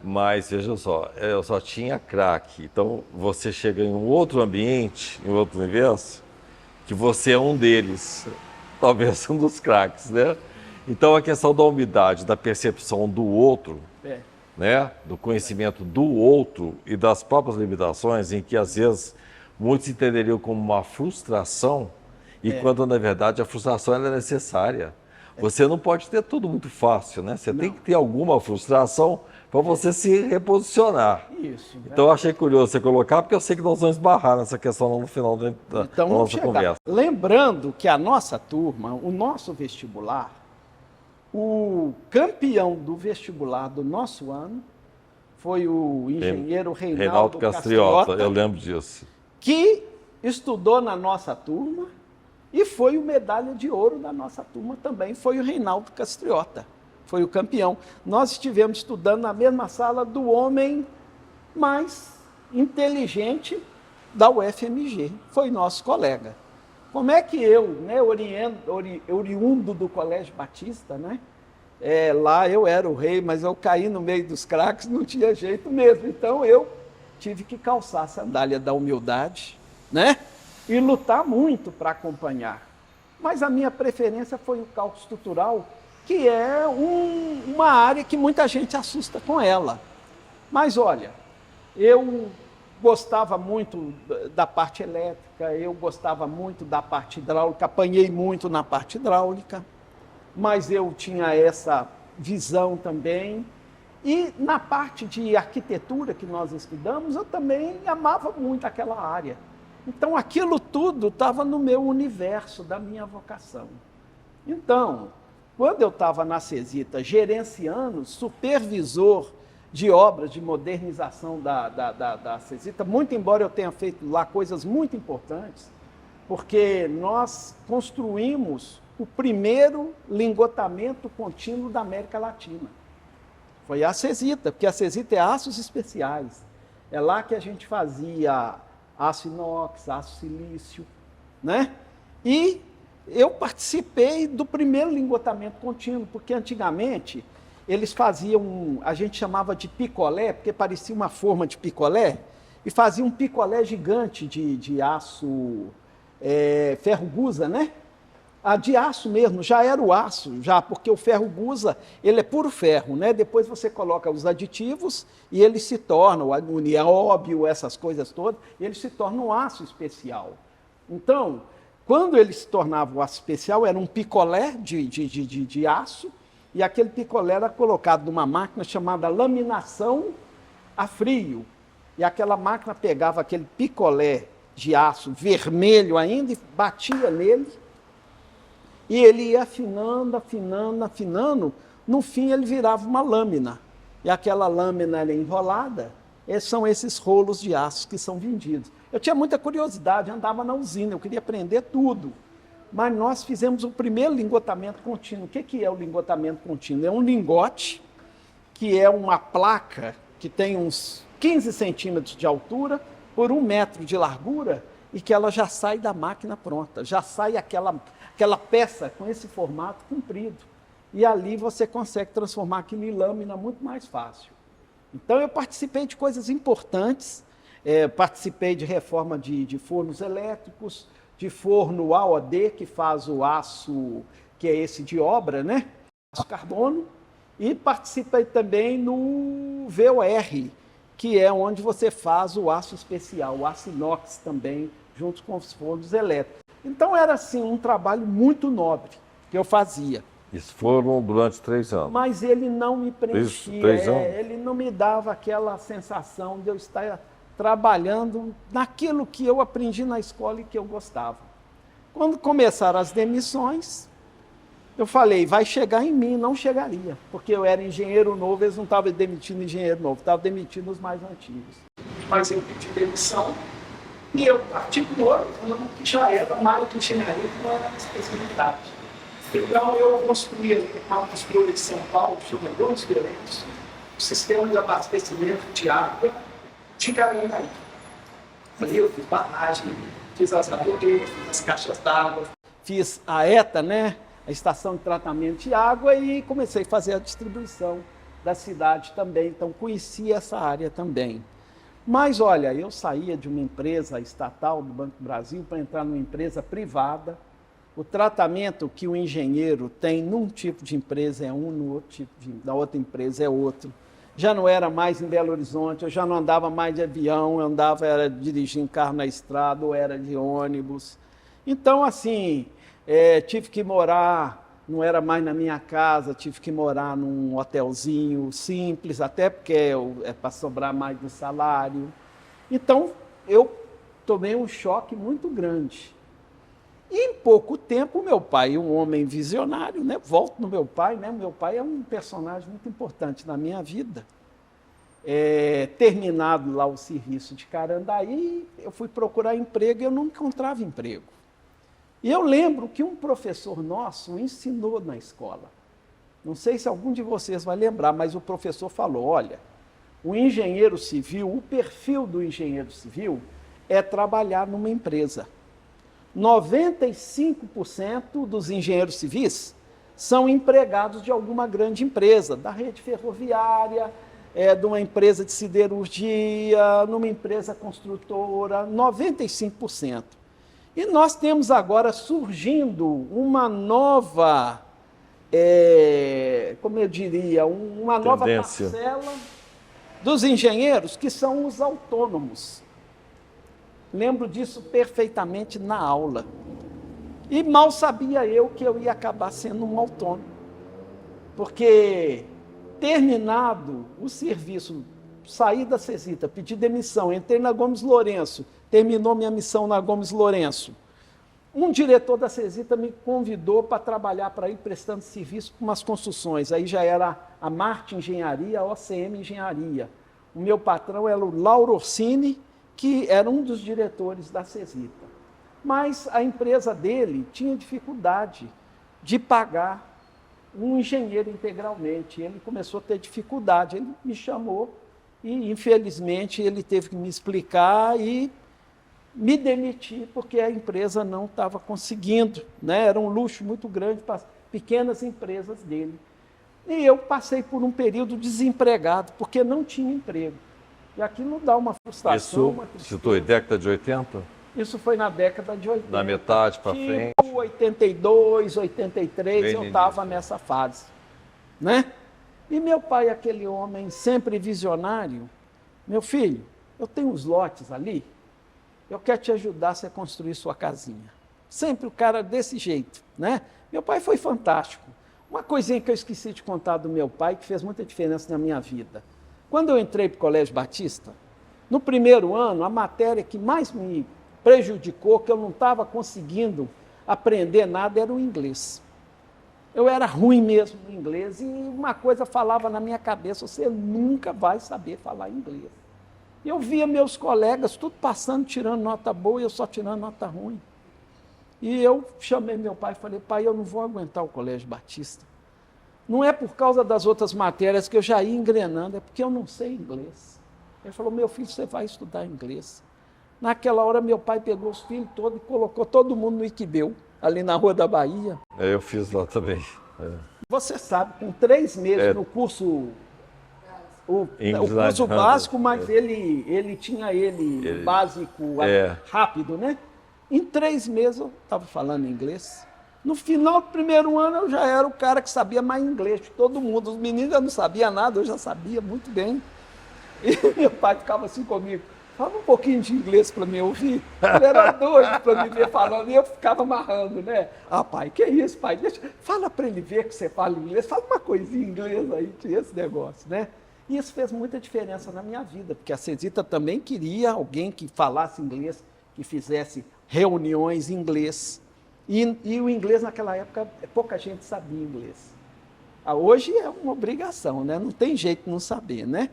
mas veja só, eu só tinha craque. Então você chega em um outro ambiente, em outro universo, que você é um deles, talvez um dos craques, né? Então a questão da umidade, da percepção do outro, né? Do conhecimento do outro e das próprias limitações, em que às vezes muitos entenderiam como uma frustração, e quando na verdade a frustração ela é necessária. Você não pode ter tudo muito fácil, né? Você tem que ter alguma frustração para você se reposicionar. Isso. Então eu achei curioso você colocar, porque eu sei que nós vamos esbarrar nessa questão lá no final da nossa conversa. Lembrando que a nossa turma, o nosso vestibular, o campeão do vestibular do nosso ano foi o engenheiro Reinaldo Castriota. Eu lembro disso. Que estudou na nossa turma e foi o medalha de ouro da nossa turma também, foi o Reinaldo Castriota, foi o campeão. Nós estivemos estudando na mesma sala do homem mais inteligente da UFMG, foi nosso colega. Como é que eu, né, oriundo do Colégio Batista, né? Lá eu era o rei, mas eu caí no meio dos craques, não tinha jeito mesmo. Então eu tive que calçar a sandália da humildade, né? E lutar muito para acompanhar. Mas a minha preferência foi o cálculo estrutural, que é uma área que muita gente assusta com ela. Mas olha, eu gostava muito da parte elétrica, eu gostava muito da parte hidráulica, apanhei muito na parte hidráulica, mas eu tinha essa visão também. E na parte de arquitetura que nós estudamos, eu também amava muito aquela área. Então aquilo tudo estava no meu universo, da minha vocação. Então, quando eu estava na CESITA gerenciando, supervisor de obras de modernização da CESITA, muito embora eu tenha feito lá coisas muito importantes, porque nós construímos o primeiro lingotamento contínuo da América Latina. Foi a CESITA, porque a CESITA é aços especiais. É lá que a gente fazia aço inox, aço silício, né? E eu participei do primeiro lingotamento contínuo, porque antigamente eles faziam, a gente chamava de picolé, porque parecia uma forma de picolé, e fazia um picolé gigante de aço ferro-gusa, né? De aço mesmo, já era o aço, já, porque o ferro-gusa, ele é puro ferro, né? Depois você coloca os aditivos e ele se torna, o nióbio, essas coisas todas, ele se torna um aço especial. Então, quando ele se tornava o aço especial, era um picolé de aço, e aquele picolé era colocado numa máquina chamada laminação a frio. E aquela máquina pegava aquele picolé de aço vermelho ainda e batia nele, e ele ia afinando, afinando, afinando, no fim ele virava uma lâmina. E aquela lâmina enrolada, são esses rolos de aço que são vendidos. Eu tinha muita curiosidade, andava na usina, eu queria aprender tudo. Mas nós fizemos o primeiro lingotamento contínuo. O que é o lingotamento contínuo? É um lingote, que é uma placa que tem uns 15 centímetros de altura por 1 metro de largura, e que ela já sai da máquina pronta, já sai aquela peça com esse formato comprido. E ali você consegue transformar aquilo em lâmina muito mais fácil. Então eu participei de coisas importantes, participei de reforma de fornos elétricos, de forno AOD, que faz o aço, que é esse de obra, né? Aço carbono, e participei também no VOR, que é onde você faz o aço especial, o aço inox também, junto com os fornos elétricos. Então era assim um trabalho muito nobre que eu fazia. Isso foram durante 3 anos. Mas ele não me preenchia, 3 anos? Ele não me dava aquela sensação de eu estar trabalhando naquilo que eu aprendi na escola e que eu gostava. Quando começaram as demissões, eu falei, vai chegar em mim, não chegaria, porque eu era engenheiro novo, eles não estavam demitindo engenheiro novo, estavam demitindo os mais antigos. Mas eu pedi demissão e eu parti para o outro, que já era mais de engenharia, que não era a especialidade. Então eu construí uma construtora de São Paulo, chama Donos Violentos, um sistema de abastecimento de água de Garanhuns. Ali eu fiz barragem, fiz as adoreiras, fiz as caixas d'água, fiz a ETA, né? A estação de tratamento de água, e comecei a fazer a distribuição da cidade também, então conheci essa área também. Mas olha, eu saía de uma empresa estatal do Banco do Brasil para entrar numa empresa privada. O tratamento que o engenheiro tem num tipo de empresa é um, no outro tipo da outra empresa é outro. Já não era mais em Belo Horizonte, eu já não andava mais de avião, eu era dirigindo carro na estrada, ou era de ônibus. Então, assim, tive que morar, não era mais na minha casa, tive que morar num hotelzinho simples, até porque é para sobrar mais do salário. Então, eu tomei um choque muito grande. E em pouco tempo, meu pai, um homem visionário, né? Volto no meu pai, né? Meu pai é um personagem muito importante na minha vida. Terminado lá o serviço de Carandaí, eu fui procurar emprego e eu não encontrava emprego. E eu lembro que um professor nosso ensinou na escola. Não sei se algum de vocês vai lembrar, mas o professor falou, olha, o engenheiro civil, o perfil do engenheiro civil é trabalhar numa empresa. 95% dos engenheiros civis são empregados de alguma grande empresa, da rede ferroviária, de uma empresa de siderurgia, numa empresa construtora, 95%. E nós temos agora surgindo uma nova, como eu diria, uma nova parcela dos engenheiros, que são os autônomos. Lembro disso perfeitamente na aula. E mal sabia eu que eu ia acabar sendo um autônomo. Porque, terminado o serviço, saí da Cesita, pedi demissão, entrei na Gomes Lourenço, terminou minha missão na Gomes Lourenço. Um diretor da Cesita me convidou para trabalhar para ir prestando serviço para umas construções. Aí já era a Marte Engenharia, a OCM Engenharia. O meu patrão era o Lauro Orsini, que era um dos diretores da Cesita. Mas a empresa dele tinha dificuldade de pagar um engenheiro integralmente. Ele começou a ter dificuldade. Ele me chamou e, infelizmente, ele teve que me explicar e me demitir, porque a empresa não estava conseguindo, né? Era um luxo muito grande para as pequenas empresas dele. E eu passei por um período desempregado, porque não tinha emprego. E aquilo dá uma frustração, uma tristeza. Isso foi década de 80? Isso foi na década de 80. Na metade para frente? 82, 83, bem eu estava nessa fase, né? E meu pai, aquele homem sempre visionário, meu filho, eu tenho uns lotes ali, eu quero te ajudar a você construir sua casinha. Sempre o cara desse jeito, né? Meu pai foi fantástico. Uma coisinha que eu esqueci de contar do meu pai, que fez muita diferença na minha vida. Quando eu entrei para o Colégio Batista, no primeiro ano, a matéria que mais me prejudicou, que eu não estava conseguindo aprender nada, era o inglês. Eu era ruim mesmo no inglês e uma coisa falava na minha cabeça: você nunca vai saber falar inglês. Eu via meus colegas tudo passando, tirando nota boa e eu só tirando nota ruim. E eu chamei meu pai e falei: pai, eu não vou aguentar o Colégio Batista. Não é por causa das outras matérias que eu já ia engrenando, é porque eu não sei inglês. Ele falou: meu filho, você vai estudar inglês. Naquela hora, meu pai pegou os filhos todos e colocou todo mundo no Iquibeu, ali na Rua da Bahia. Eu fiz lá também. Você sabe, com 3 meses no curso, o curso básico, mas ele tinha básico rápido, né? Em 3 meses eu estava falando inglês. No final do primeiro ano eu já era o cara que sabia mais inglês de todo mundo. Os meninos já não sabiam nada, eu já sabia muito bem. E meu pai ficava assim comigo: fala um pouquinho de inglês para me ouvir. Ele era doido para me ver falando e eu ficava amarrando, né? Ah, pai, que é isso, pai? Fala para ele ver que você fala inglês, fala uma coisinha em inglês aí, tinha esse negócio, né? E isso fez muita diferença na minha vida, porque a Cesita também queria alguém que falasse inglês, que fizesse reuniões em inglês. E o inglês naquela época, pouca gente sabia inglês. Hoje é uma obrigação, né? Não tem jeito de não saber, né?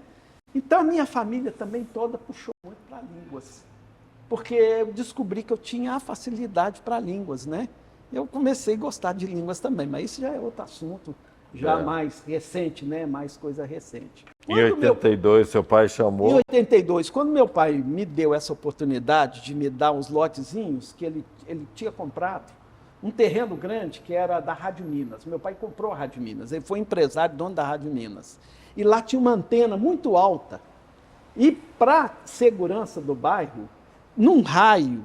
Então a minha família também toda puxou muito para línguas, porque eu descobri que eu tinha a facilidade para línguas, né? Eu comecei a gostar de línguas também, mas isso já é outro assunto, já mais recente, né? Mais coisa recente. Em 82, seu pai chamou? Em 82, quando meu pai me deu essa oportunidade de me dar uns lotezinhos que ele tinha comprado, um terreno grande que era da Rádio Minas. Meu pai comprou a Rádio Minas, ele foi empresário, dono da Rádio Minas. E lá tinha uma antena muito alta. E para segurança do bairro, num raio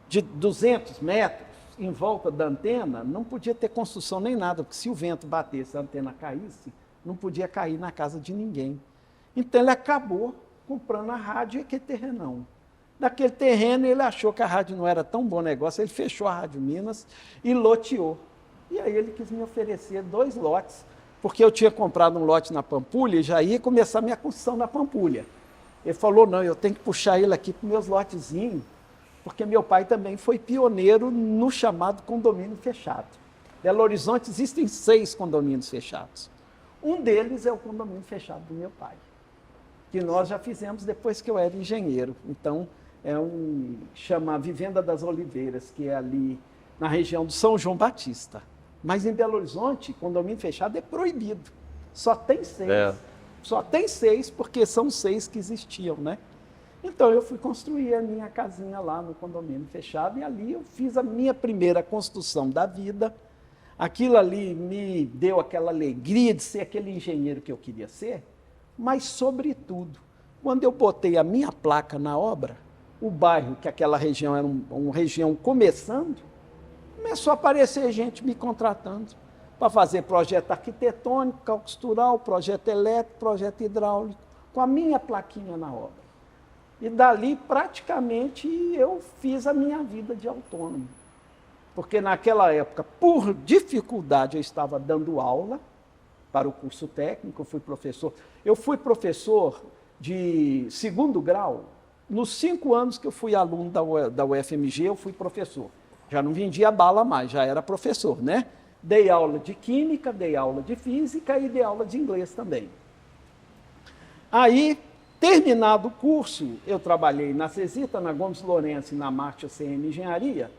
de 200 metros em volta da antena, não podia ter construção nem nada, porque se o vento batesse, a antena caísse, não podia cair na casa de ninguém. Então ele acabou comprando a rádio e aquele terrenão. Daquele terreno ele achou que a rádio não era tão bom negócio, ele fechou a Rádio Minas e loteou. E aí ele quis me oferecer 2 lotes, porque eu tinha comprado um lote na Pampulha e já ia começar a minha construção na Pampulha. Ele falou: não, eu tenho que puxar ele aqui para os meus lotezinhos, porque meu pai também foi pioneiro no chamado condomínio fechado. Belo Horizonte existem 6 condomínios fechados. Um deles é o condomínio fechado do meu pai, que nós já fizemos depois que eu era engenheiro. Então, chama Vivenda das Oliveiras, que é ali na região do São João Batista. Mas em Belo Horizonte, condomínio fechado é proibido. Só tem 6. Só tem 6 porque são 6 que existiam, né? Então eu fui construir a minha casinha lá no condomínio fechado e ali eu fiz a minha primeira construção da vida. Aquilo ali me deu aquela alegria de ser aquele engenheiro que eu queria ser, mas sobretudo, quando eu botei a minha placa na obra, o bairro, que aquela região era uma região começando, começou a aparecer gente me contratando para fazer projeto arquitetônico, cálculo estrutural, projeto elétrico, projeto hidráulico, com a minha plaquinha na obra. E dali, praticamente, eu fiz a minha vida de autônomo. Porque naquela época, por dificuldade, eu estava dando aula para o curso técnico, eu fui professor. Eu fui professor de segundo grau. Nos 5 anos que eu fui aluno da UFMG, eu fui professor. Já não vendia bala mais, já era professor, né? Dei aula de química, dei aula de física e dei aula de inglês também. Aí, terminado o curso, eu trabalhei na Cesita, na Gomes Lourenço e na Márcia CM Engenharia.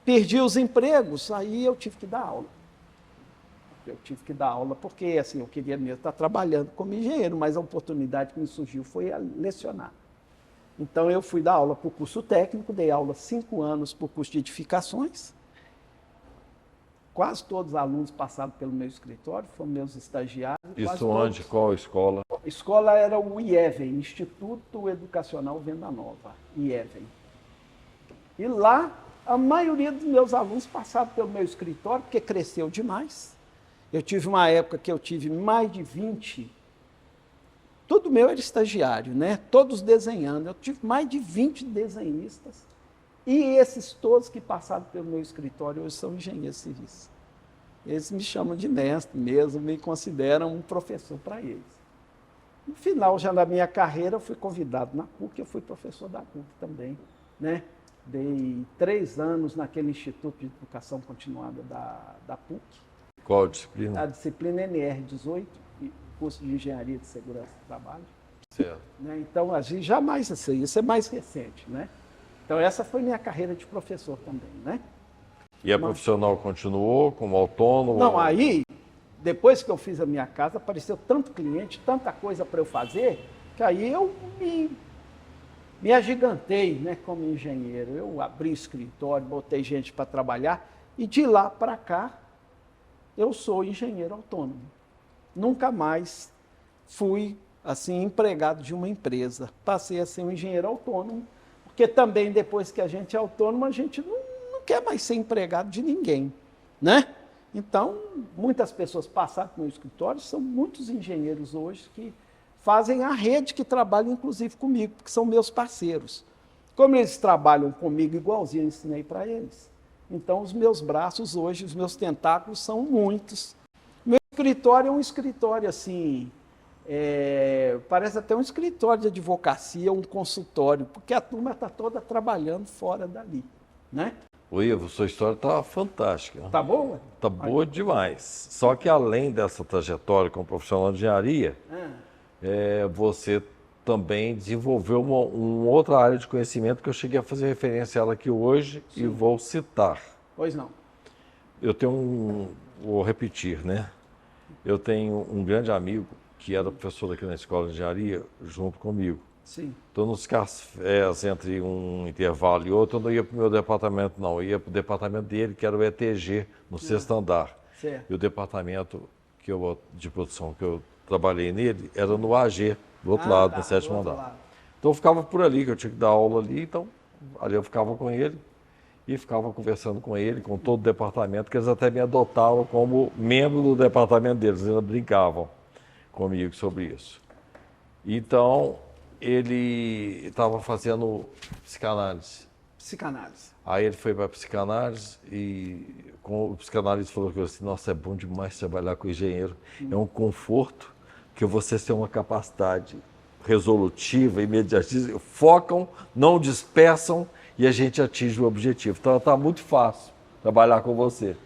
Perdi os empregos, aí eu tive que dar aula. Eu tive que dar aula porque assim, eu queria mesmo estar trabalhando como engenheiro, mas a oportunidade que me surgiu foi a lecionar. Então eu fui dar aula para o curso técnico, dei aula 5 anos para o curso de edificações. Quase todos os alunos passaram pelo meu escritório, foram meus estagiários. Isso onde? Qual escola? A escola era o IEVEN, Instituto Educacional Venda Nova, IEVEN. E lá, a maioria dos meus alunos passaram pelo meu escritório, porque cresceu demais. Eu tive uma época que eu tive mais de 20, tudo meu era estagiário, né? Todos desenhando. Eu tive mais de 20 desenhistas. E esses todos que passaram pelo meu escritório hoje são engenheiros civis. Eles me chamam de mestre mesmo, me consideram um professor para eles. No final, já na minha carreira, eu fui convidado na PUC, eu fui professor da PUC também, né? Dei 3 anos naquele Instituto de Educação Continuada da PUC. Qual disciplina? A disciplina NR18, curso de Engenharia de Segurança do Trabalho. Certo. Né? Então, assim, jamais assim, isso é mais recente, né? Então, essa foi minha carreira de professor também, né? E a profissional continuou como autônomo? Não, aí, depois que eu fiz a minha casa, apareceu tanto cliente, tanta coisa para eu fazer, que aí eu me agigantei, né, como engenheiro. Eu abri escritório, botei gente para trabalhar, e de lá para cá, eu sou engenheiro autônomo. Nunca mais fui, assim, empregado de uma empresa. Passei a ser um engenheiro autônomo, porque também, depois que a gente é autônomo, a gente não quer mais ser empregado de ninguém, né? Então, muitas pessoas passaram no meu escritório, são muitos engenheiros hoje que fazem a rede que trabalham, inclusive, comigo, porque são meus parceiros. Como eles trabalham comigo igualzinho, eu ensinei para eles. Então, os meus braços hoje, os meus tentáculos são muitos. Meu escritório é um escritório, assim, parece até um escritório de advocacia, um consultório, porque a turma está toda trabalhando fora dali, né? Ô Ivo, sua história está fantástica. Tá boa? Está boa demais. Só que além dessa trajetória como profissional de engenharia, você também desenvolveu uma outra área de conhecimento que eu cheguei a fazer referência a ela aqui hoje. Sim. E vou citar. Pois não. Eu tenho vou repetir, né? Eu tenho um grande amigo que era professor aqui na escola de engenharia junto comigo. Sim. Então, nos cafés, entre um intervalo e outro, eu não ia para o meu departamento, não. Eu ia para o departamento dele, que era o ETG, no 6º andar. Certo. E o departamento de produção que eu trabalhei nele era no AG, do outro lado, no 7º andar. Lado. Então, eu ficava por ali, que eu tinha que dar aula ali, então, ali eu ficava com ele e ficava conversando com ele, com todo o departamento, que eles até me adotaram como membro do departamento deles, eles brincavam comigo sobre isso. Então, ele estava fazendo psicanálise. Psicanálise. Aí ele foi para a psicanálise e o psicanalista falou assim, nossa, é bom demais trabalhar com engenheiro. É um conforto que vocês têm uma capacidade resolutiva, imediatista, focam, não dispersam e a gente atinge o objetivo. Então está muito fácil trabalhar com você.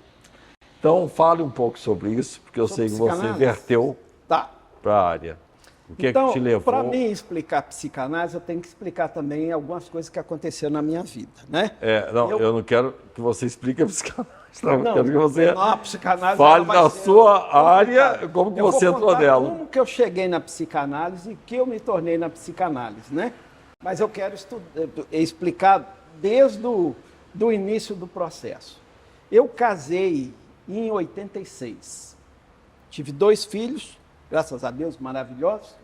Então fale um pouco sobre isso, porque eu sei que você verteu para a área. O que então, é que te levou? Para mim explicar psicanálise, eu tenho que explicar também algumas coisas que aconteceram na minha vida, né? Eu não quero que você explique a psicanálise, não. Eu quero que você a psicanálise fale na sua área, como que você entrou nela. Como que eu cheguei na psicanálise e que eu me tornei na psicanálise, né? Mas eu quero explicar desde do início do processo. Eu casei em 86. Tive 2 filhos, graças a Deus, maravilhosos.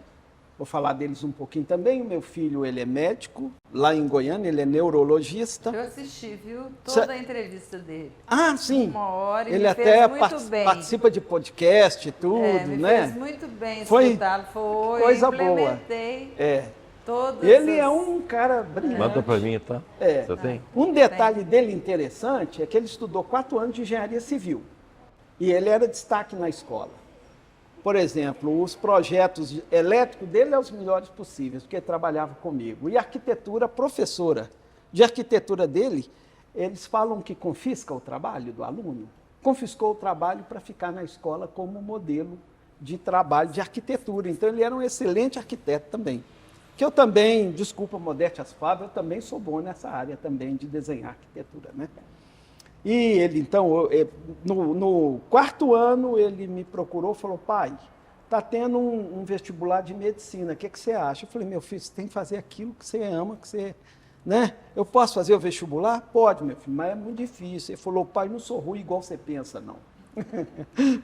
Vou falar deles um pouquinho também. O meu filho, ele é médico, lá em Goiânia, ele é neurologista. Eu assisti, viu? Toda a entrevista dele. Ah, sim. 1 hora e ele me até fez muito bem. participa de podcast e tudo, me né? fez muito bem Foi escutá-lo. Foi, coisa implementei boa. todas Ele as... é um cara brilhante. Manda para mim, tá? Você tem? Um detalhe dele interessante é que ele estudou 4 anos de engenharia civil. E ele era destaque na escola. Por exemplo, os projetos elétricos dele é os melhores possíveis, porque ele trabalhava comigo. E a arquitetura, professora de arquitetura dele, eles falam que confisca o trabalho do aluno. Confiscou o trabalho para ficar na escola como modelo de trabalho de arquitetura. Então, ele era um excelente arquiteto também. Que eu também, desculpa, modéstias Fábio, eu também sou bom nessa área também de desenhar arquitetura, né? E ele, então, no 4º ano, ele me procurou e falou, pai, está tendo um vestibular de medicina, o que você acha? Eu falei, meu filho, você tem que fazer aquilo que você ama, que você... né? Eu posso fazer o vestibular? Pode, meu filho, mas é muito difícil. Ele falou, pai, não sou ruim igual você pensa, não.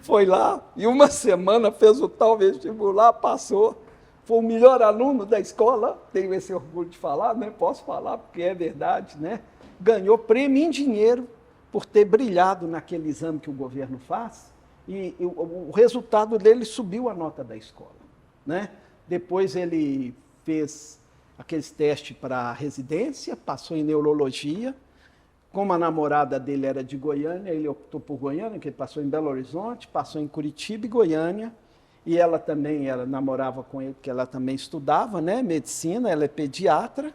Foi lá e 1 semana fez o tal vestibular, passou. Foi o melhor aluno da escola, tenho esse orgulho de falar, né? Posso falar porque é verdade, né? Ganhou prêmio em dinheiro por ter brilhado naquele exame que o governo faz, e o resultado dele subiu a nota da escola, né? Depois ele fez aqueles testes para residência, passou em neurologia. Como a namorada dele era de Goiânia, ele optou por Goiânia, que ele passou em Belo Horizonte, passou em Curitiba e Goiânia, e ela também, ela namorava com ele, porque ela também estudava, né, medicina, ela é pediatra,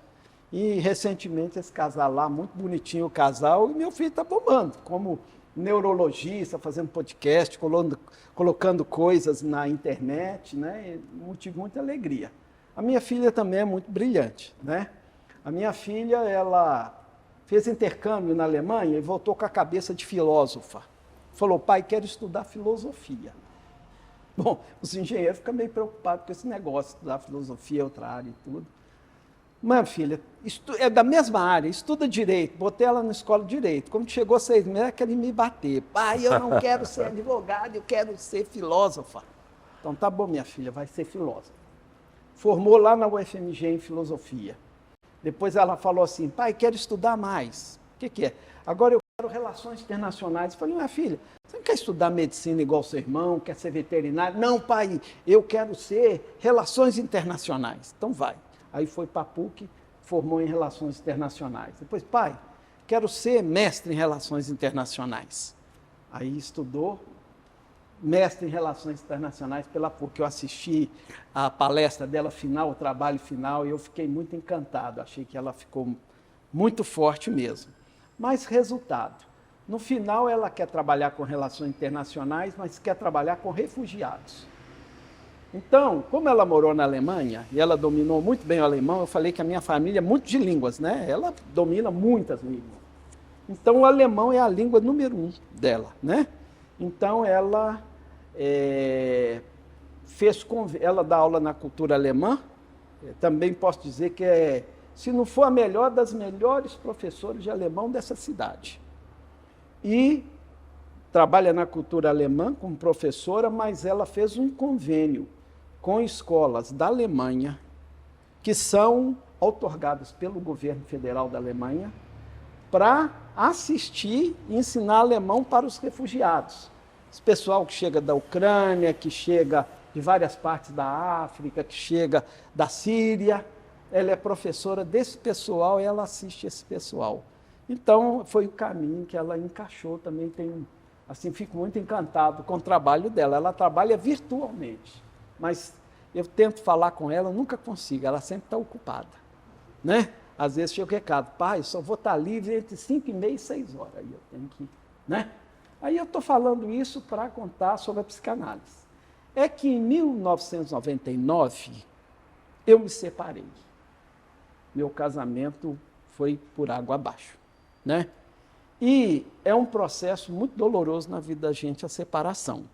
e recentemente esse casal lá, muito bonitinho o casal, e meu filho está bombando, como neurologista, fazendo podcast, colocando coisas na internet, né, tive muita alegria. A minha filha também é muito brilhante, né? A minha filha, ela fez intercâmbio na Alemanha e voltou com a cabeça de filósofa. Falou, pai, quero estudar filosofia. Bom, os engenheiros ficam meio preocupados com esse negócio, estudar filosofia, outra área e tudo. Mas, filha, é da mesma área, estuda direito, botei ela na escola de direito. Quando chegou 6 meses, ela queria me bater. Pai, eu não quero ser advogado, eu quero ser filósofa. Então, tá bom, minha filha, vai ser filósofa. Formou lá na UFMG em filosofia. Depois ela falou assim, pai, quero estudar mais. O que é? Agora eu quero relações internacionais. Eu falei, minha filha, você não quer estudar medicina igual seu irmão, quer ser veterinário? Não, pai, eu quero ser relações internacionais. Então vai. Aí foi para a PUC, formou em relações internacionais. Depois, pai, quero ser mestre em relações internacionais. Aí estudou, mestre em relações internacionais pela PUC. Eu assisti a palestra dela final, o trabalho final, e eu fiquei muito encantado. Achei que ela ficou muito forte mesmo. Mas resultado, no final ela quer trabalhar com relações internacionais, mas quer trabalhar com refugiados. Então, como ela morou na Alemanha e ela dominou muito bem o alemão, eu falei que a minha família é muito de línguas, né? Ela domina muitas línguas. Então, o alemão é a língua número 1 dela, né? Então, ela ela dá aula na cultura alemã, também posso dizer que se não for a melhor das melhores professores de alemão dessa cidade. E trabalha na cultura alemã como professora, mas ela fez um convênio com escolas da Alemanha, que são outorgadas pelo governo federal da Alemanha, para assistir e ensinar alemão para os refugiados. Esse pessoal que chega da Ucrânia, que chega de várias partes da África, que chega da Síria, ela é professora desse pessoal e ela assiste esse pessoal. Então, foi o caminho que ela encaixou, também assim, fico muito encantado com o trabalho dela. Ela trabalha virtualmente, mas eu tento falar com ela, nunca consigo, ela sempre está ocupada, né? Às vezes chega o recado, pai, só vou estar livre entre 5h30 e 6 horas, aí eu tenho que, né? Aí eu estou falando isso para contar sobre a psicanálise. É que em 1999, eu me separei. Meu casamento foi por água abaixo, né? E é um processo muito doloroso na vida da gente, a separação.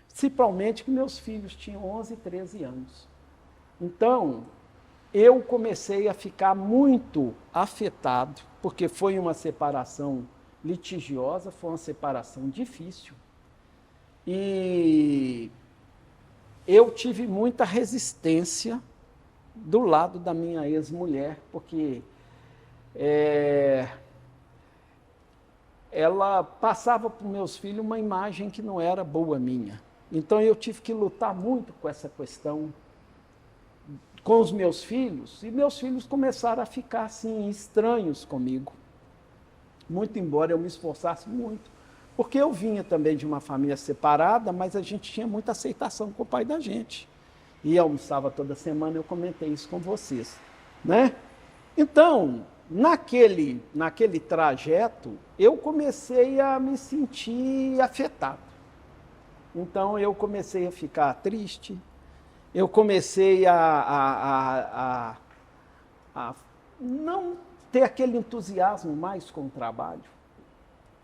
Principalmente que meus filhos tinham 11 e 13 anos. Então, eu comecei a ficar muito afetado, porque foi uma separação litigiosa, foi uma separação difícil. E eu tive muita resistência do lado da minha ex-mulher, porque ela passava para os meus filhos uma imagem que não era boa minha. Então eu tive que lutar muito com essa questão com os meus filhos, e meus filhos começaram a ficar assim estranhos comigo. Muito embora eu me esforçasse muito, porque eu vinha também de uma família separada, mas a gente tinha muita aceitação com o pai da gente. E almoçava toda semana, eu comentei isso com vocês, né? Então, naquele trajeto, eu comecei a me sentir afetado. Então, eu comecei a ficar triste, eu comecei a não ter aquele entusiasmo mais com o trabalho,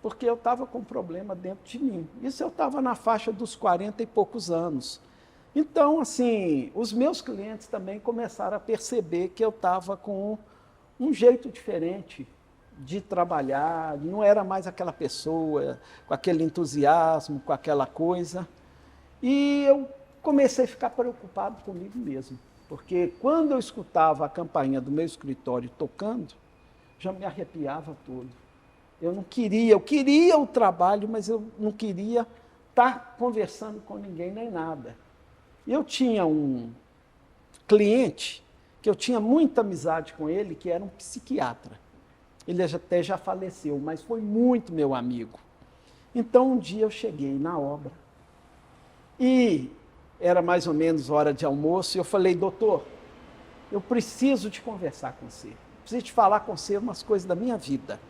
porque eu estava com um problema dentro de mim. Isso eu estava na faixa dos 40 e poucos anos. Então, assim, os meus clientes também começaram a perceber que eu estava com um jeito diferente de trabalhar, não era mais aquela pessoa com aquele entusiasmo, com aquela coisa. E eu comecei a ficar preocupado comigo mesmo, porque quando eu escutava a campainha do meu escritório tocando, já me arrepiava todo. Eu queria o trabalho, mas eu não queria estar conversando com ninguém nem nada. Eu tinha um cliente que eu tinha muita amizade com ele, que era um psiquiatra. Ele até já faleceu, mas foi muito meu amigo. Então, um dia eu cheguei na obra e era mais ou menos hora de almoço, e eu falei, doutor, eu preciso de conversar com você. Preciso de falar com você umas coisas da minha vida.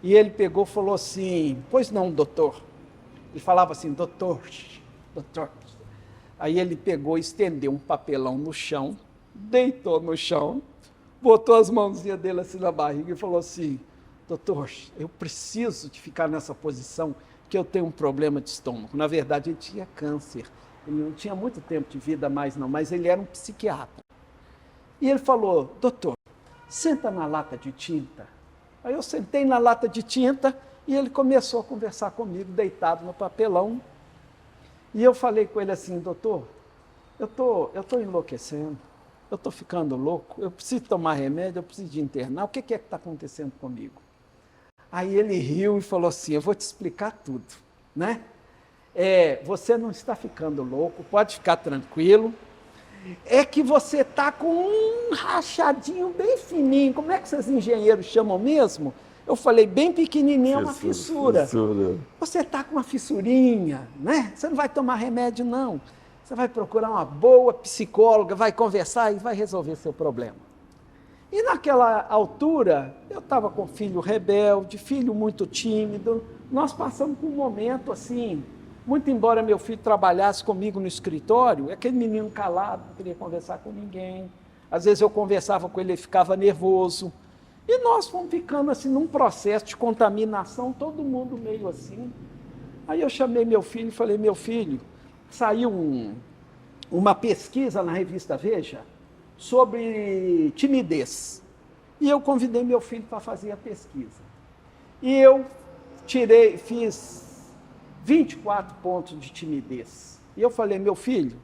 E ele pegou e falou assim, pois não, doutor. Ele falava assim, doutor. Aí ele pegou e estendeu um papelão no chão, deitou no chão, botou as mãozinhas dele assim na barriga e falou assim, doutor, eu preciso de ficar nessa posição, que eu tenho um problema de estômago. Na verdade, ele tinha câncer. Ele não tinha muito tempo de vida mais não, mas ele era um psiquiatra. E ele falou, doutor, senta na lata de tinta. Aí eu sentei na lata de tinta e ele começou a conversar comigo, deitado no papelão. E eu falei com ele assim, doutor, eu tô enlouquecendo, eu estou ficando louco, eu preciso tomar remédio, eu preciso de internar, o que é que está acontecendo comigo? Aí ele riu e falou assim, eu vou te explicar tudo, né? Você não está ficando louco, pode ficar tranquilo, é que você está com um rachadinho bem fininho, como é que esses engenheiros chamam mesmo? Eu falei, bem pequenininho, é uma fissura. Você está com uma fissurinha, né? Você não vai tomar remédio, não. Você vai procurar uma boa psicóloga, vai conversar e vai resolver seu problema. E naquela altura, eu estava com filho rebelde, filho muito tímido, nós passamos por um momento assim, muito embora meu filho trabalhasse comigo no escritório, aquele menino calado, não queria conversar com ninguém. Às vezes eu conversava com ele, ele ficava nervoso. E nós fomos ficando assim num processo de contaminação, todo mundo meio assim. Aí eu chamei meu filho e falei, meu filho, saiu uma pesquisa na revista Veja sobre timidez. E eu convidei meu filho para fazer a pesquisa. E eu fiz 24 pontos de timidez. E eu falei, meu filho,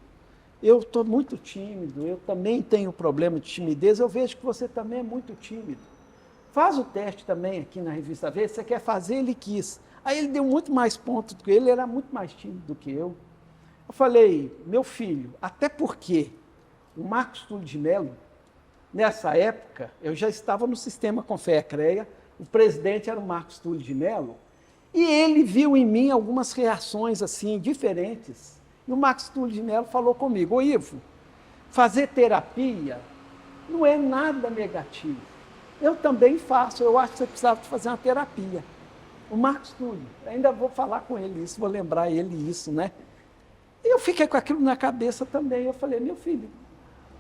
eu estou muito tímido, eu também tenho problema de timidez, eu vejo que você também é muito tímido. Faz o teste também aqui na revista Veja, você quer fazer, ele quis. Aí ele deu muito mais pontos do que ele era muito mais tímido do que eu. Eu falei, meu filho, até porque o Marcos Túlio de Mello, nessa época, eu já estava no sistema Confea-CREA, o presidente era o Marcos Túlio de Mello, e ele viu em mim algumas reações assim diferentes. E o Marcos Túlio de Mello falou comigo, ô Ivo, fazer terapia não é nada negativo. Eu também faço, eu acho que você precisava fazer uma terapia. O Marcos Túlio, ainda vou falar com ele isso, vou lembrar ele isso, né? E eu fiquei com aquilo na cabeça também. Eu falei, meu filho,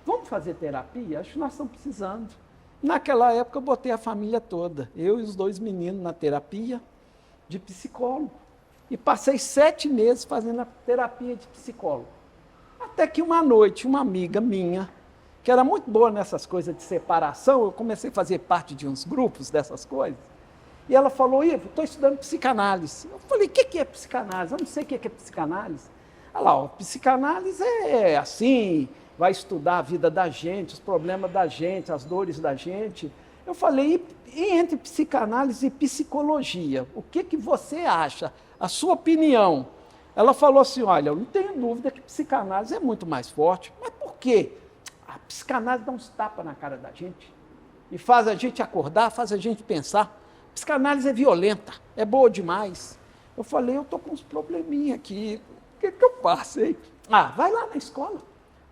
vamos fazer terapia? Acho que nós estamos precisando. Naquela época eu botei a família toda, eu e os 2 meninos na terapia de psicólogo. E passei 7 meses fazendo a terapia de psicólogo. Até que uma noite, uma amiga minha, que era muito boa nessas coisas de separação, eu comecei a fazer parte de uns grupos dessas coisas, e ela falou, Ivo, estou estudando psicanálise. Eu falei, o que é psicanálise? Eu não sei o que é psicanálise. Olha lá, ó, psicanálise é assim, vai estudar a vida da gente, os problemas da gente, as dores da gente. Eu falei, e entre psicanálise e psicologia, o que você acha? A sua opinião? Ela falou assim, olha, eu não tenho dúvida que psicanálise é muito mais forte, mas por quê? A psicanálise dá uns tapas na cara da gente e faz a gente acordar, faz a gente pensar. Psicanálise é violenta, é boa demais. Eu falei, eu estou com uns probleminha aqui, o que eu faço, hein? Ah, vai lá na escola,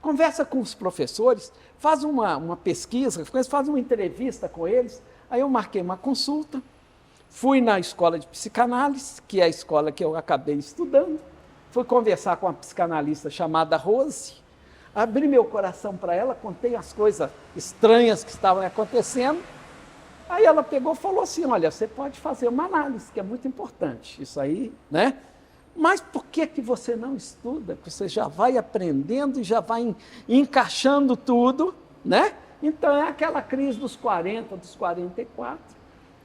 conversa com os professores, faz uma pesquisa, faz uma entrevista com eles. Aí eu marquei uma consulta, fui na escola de psicanálise, que é a escola que eu acabei estudando, fui conversar com uma psicanalista chamada Rose, abri meu coração para ela, contei as coisas estranhas que estavam acontecendo. Aí ela pegou e falou assim, olha, você pode fazer uma análise, que é muito importante, isso aí, né? Mas por que você não estuda? Você já vai aprendendo e já vai encaixando tudo, né? Então é aquela crise dos 40, dos 44.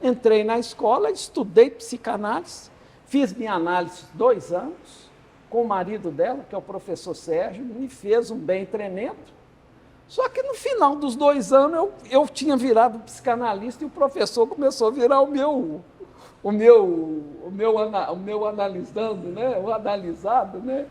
Entrei na escola, estudei psicanálise, fiz minha análise 2 anos, com o marido dela, que é o professor Sérgio, me fez um bem tremendo. Só que no final dos 2 anos eu tinha virado psicanalista e o professor começou a virar o meu analisando, né? O analisado, né?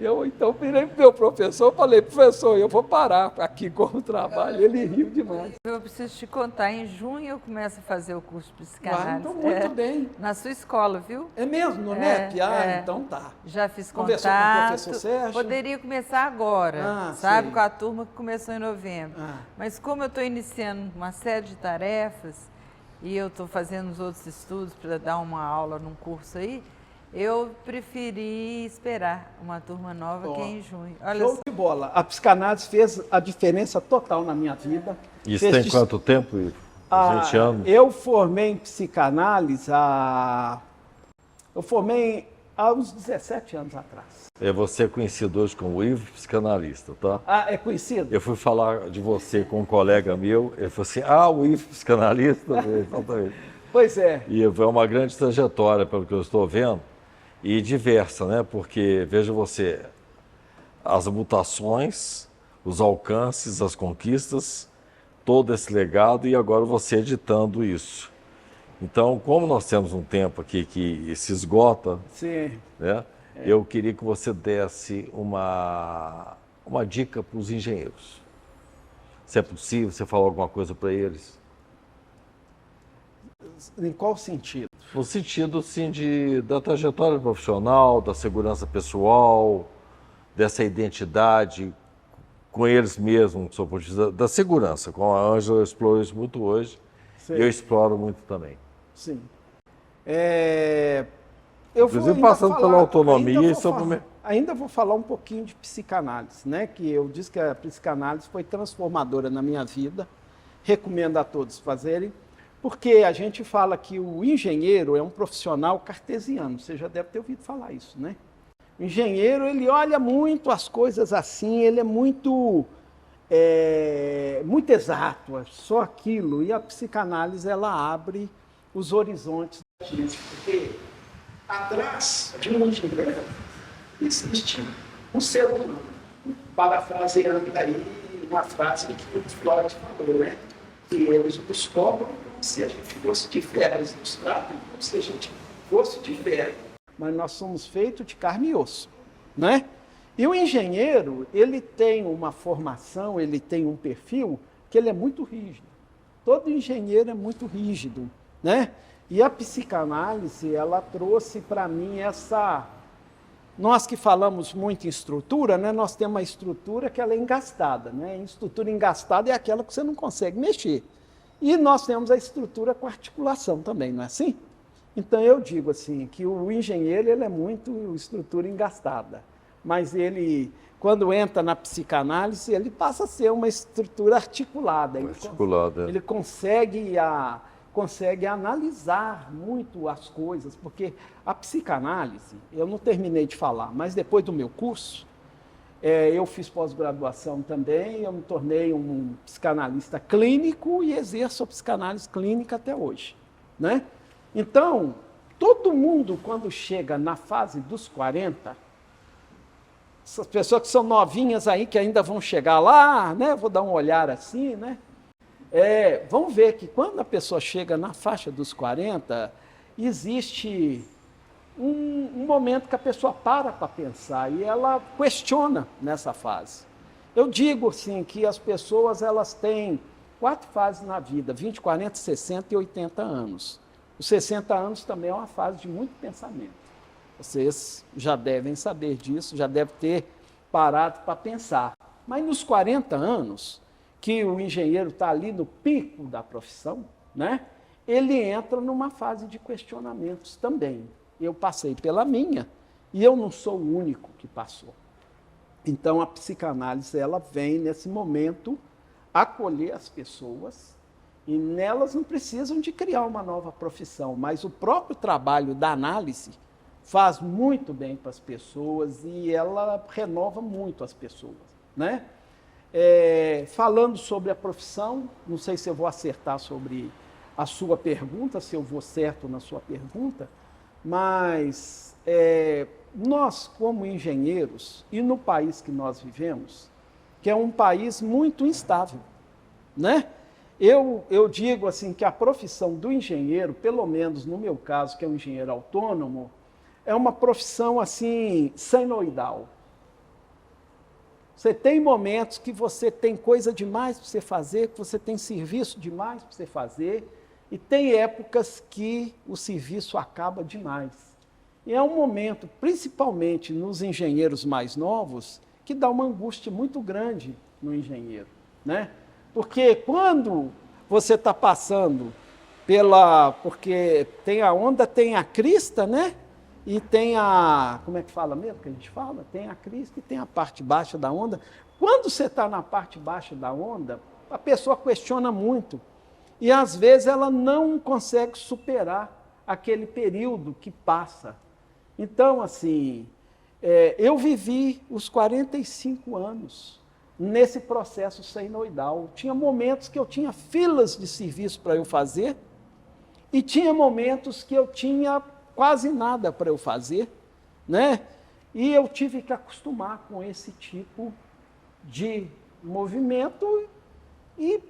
Eu então virei para o meu professor, falei, professor, eu vou parar aqui com o trabalho. Ele riu demais. Eu preciso te contar, em junho eu começo a fazer o curso de psicanálise. Então, muito bem. Na sua escola, viu? É mesmo, no NEP? Então tá. Já fiz Conversou contato. com o professor Sérgio? Poderia começar agora, sabe? Com a turma que começou em novembro. Mas como eu estou iniciando uma série de tarefas e eu estou fazendo os outros estudos para dar uma aula num curso aí, eu preferi esperar uma turma nova que é em junho. Olha Show só. de bola. A psicanálise fez a diferença total na minha vida. Isso tem quanto tempo, Ivo? 20 anos? Eu formei em psicanálise eu formei há uns 17 anos atrás. Você é conhecido hoje como Ivo, psicanalista, tá? É conhecido? Eu fui falar de você com um colega meu, ele falou assim, o Ivo, psicanalista? Exatamente. Pois é. E é uma grande trajetória, pelo que eu estou vendo, e diversa, né? Porque, veja você, as mutações, os alcances, as conquistas, todo esse legado e agora você editando isso. Então, como nós temos um tempo aqui que se esgota, sim, né? Eu queria que você desse uma dica para os engenheiros. Se é possível, você falar alguma coisa para eles. Em qual sentido? No sentido, sim, da trajetória profissional, da segurança pessoal, dessa identidade com eles mesmos, do ponto de vista da segurança. Com a Ângela eu exploro isso muito hoje, e eu exploro muito também. Sim. Inclusive passando pela autonomia e sobre... Ainda vou falar um pouquinho de psicanálise, né? Que eu disse que a psicanálise foi transformadora na minha vida. Recomendo a todos fazerem. Porque a gente fala que o engenheiro é um profissional cartesiano, você já deve ter ouvido falar isso, né? O engenheiro, ele olha muito as coisas assim, ele é muito exato, é só aquilo. E a psicanálise, ela abre os horizontes da gente, porque atrás de um engenheiro existe um ser humano. Parafraseando aí uma frase que o Freud falou, né? Que eles nos cobram como se a gente fosse de ferro, eles nos tratam como se a gente fosse de ferro. Mas nós somos feitos de carne e osso, né? E o engenheiro, ele tem uma formação, ele tem um perfil que ele é muito rígido. Todo engenheiro é muito rígido, né? E a psicanálise, ela trouxe para mim essa... Nós que falamos muito em estrutura, né, nós temos uma estrutura que ela é engastada, né? A estrutura engastada é aquela que você não consegue mexer. E nós temos a estrutura com articulação também, não é assim? Então eu digo assim, que o engenheiro ele é muito estrutura engastada, mas ele, quando entra na psicanálise, ele passa a ser uma estrutura articulada. Ele consegue analisar muito as coisas, porque a psicanálise, eu não terminei de falar, mas depois do meu curso, Eu fiz pós-graduação também, eu me tornei um psicanalista clínico e exerço a psicanálise clínica até hoje, né? Então, todo mundo, quando chega na fase dos 40, essas pessoas que são novinhas aí, que ainda vão chegar lá, né? Vou dar um olhar assim, né? Vão ver que quando a pessoa chega na faixa dos 40, existe um momento que a pessoa para pensar e ela questiona nessa fase. Eu digo assim que as pessoas elas têm 4 fases na vida, 20, 40, 60 e 80 anos. Os 60 anos também é uma fase de muito pensamento. Vocês já devem saber disso, já devem ter parado para pensar. Mas nos 40 anos, que o engenheiro está ali no pico da profissão, né? Ele entra numa fase de questionamentos também. Eu passei pela minha e eu não sou o único que passou. Então, a psicanálise ela vem nesse momento acolher as pessoas e nelas não precisam de criar uma nova profissão, mas o próprio trabalho da análise faz muito bem para as pessoas e ela renova muito as pessoas, né? Falando sobre a profissão, não sei se eu vou acertar sobre a sua pergunta, se eu vou certo na sua pergunta, mas nós, como engenheiros, e no país que nós vivemos, que é um país muito instável, né? Eu digo assim que a profissão do engenheiro, pelo menos no meu caso, que é um engenheiro autônomo, é uma profissão assim, senoidal. Você tem momentos que você tem coisa demais para você fazer, que você tem serviço demais para você fazer, e tem épocas que o serviço acaba demais. E é um momento, principalmente nos engenheiros mais novos, que dá uma angústia muito grande no engenheiro, né? Porque quando você está passando porque tem a onda, tem a crista, né? E tem como é que fala mesmo que a gente fala? Tem a crista e tem a parte baixa da onda. Quando você está na parte baixa da onda, a pessoa questiona muito. E às vezes ela não consegue superar aquele período que passa. Então, assim, eu vivi os 45 anos nesse processo senoidal. Tinha momentos que eu tinha filas de serviço para eu fazer e tinha momentos que eu tinha quase nada para eu fazer, né? E eu tive que acostumar com esse tipo de movimento e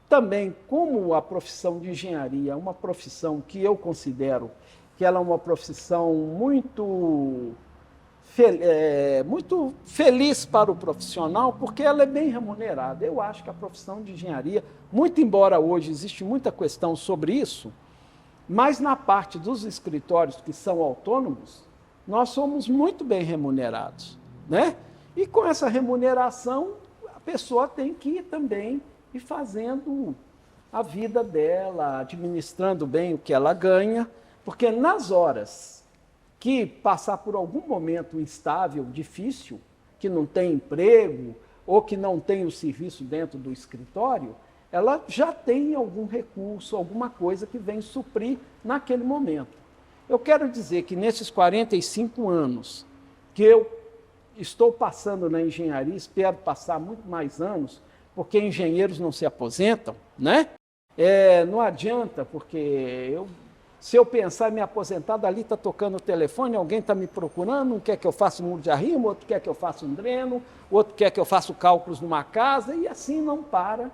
também, como a profissão de engenharia é uma profissão que eu considero que ela é uma profissão muito feliz para o profissional, porque ela é bem remunerada. Eu acho que a profissão de engenharia, muito embora hoje existe muita questão sobre isso, mas na parte dos escritórios que são autônomos, nós somos muito bem remunerados, né? E com essa remuneração, a pessoa tem que também ir fazendo a vida dela, administrando bem o que ela ganha, porque nas horas que passar por algum momento instável, difícil, que não tem emprego ou que não tem o serviço dentro do escritório, ela já tem algum recurso, alguma coisa que vem suprir naquele momento. Eu quero dizer que nesses 45 anos que eu estou passando na engenharia, espero passar muito mais anos, porque engenheiros não se aposentam, né? Não adianta, porque se eu pensar em me aposentar, dali está tocando o telefone, alguém está me procurando, um quer que eu faça um muro de arrimo, outro quer que eu faça um dreno, outro quer que eu faça cálculos numa casa, e assim não para.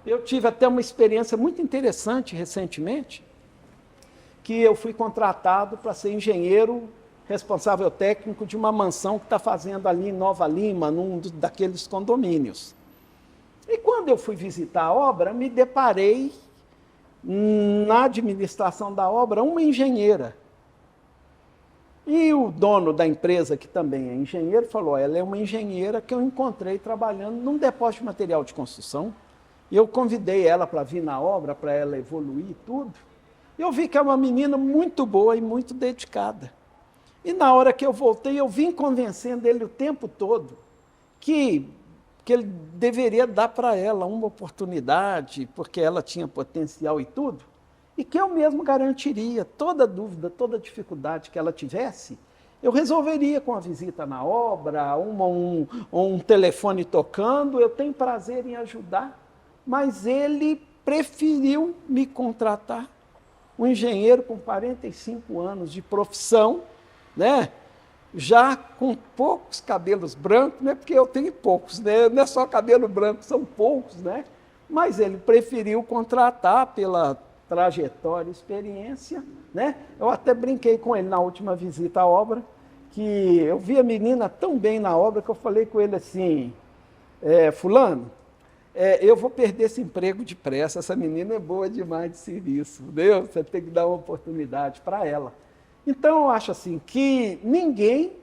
Eu tive até uma experiência muito interessante recentemente, que eu fui contratado para ser engenheiro responsável técnico de uma mansão que está fazendo ali em Nova Lima, num daqueles condomínios. E quando eu fui visitar a obra, me deparei na administração da obra uma engenheira. E o dono da empresa, que também é engenheiro, falou, ela é uma engenheira que eu encontrei trabalhando num depósito de material de construção. Eu convidei ela para vir na obra, para ela evoluir e tudo. Eu vi que é uma menina muito boa e muito dedicada. E na hora que eu voltei, eu vim convencendo ele o tempo todo que ele deveria dar para ela uma oportunidade, porque ela tinha potencial e tudo, e que eu mesmo garantiria toda dúvida, toda dificuldade que ela tivesse, eu resolveria com a visita na obra, um telefone tocando, eu tenho prazer em ajudar, mas ele preferiu me contratar. Um engenheiro com 45 anos de profissão, né? Já com poucos cabelos brancos, né? Porque eu tenho poucos, né? Não é só cabelo branco, são poucos, né? Mas ele preferiu contratar pela trajetória e experiência, né? Eu até brinquei com ele na última visita à obra, que eu vi a menina tão bem na obra que eu falei com ele assim, fulano, eu vou perder esse emprego depressa, essa menina é boa demais de serviço, entendeu? Você tem que dar uma oportunidade para ela. Então eu acho assim, que ninguém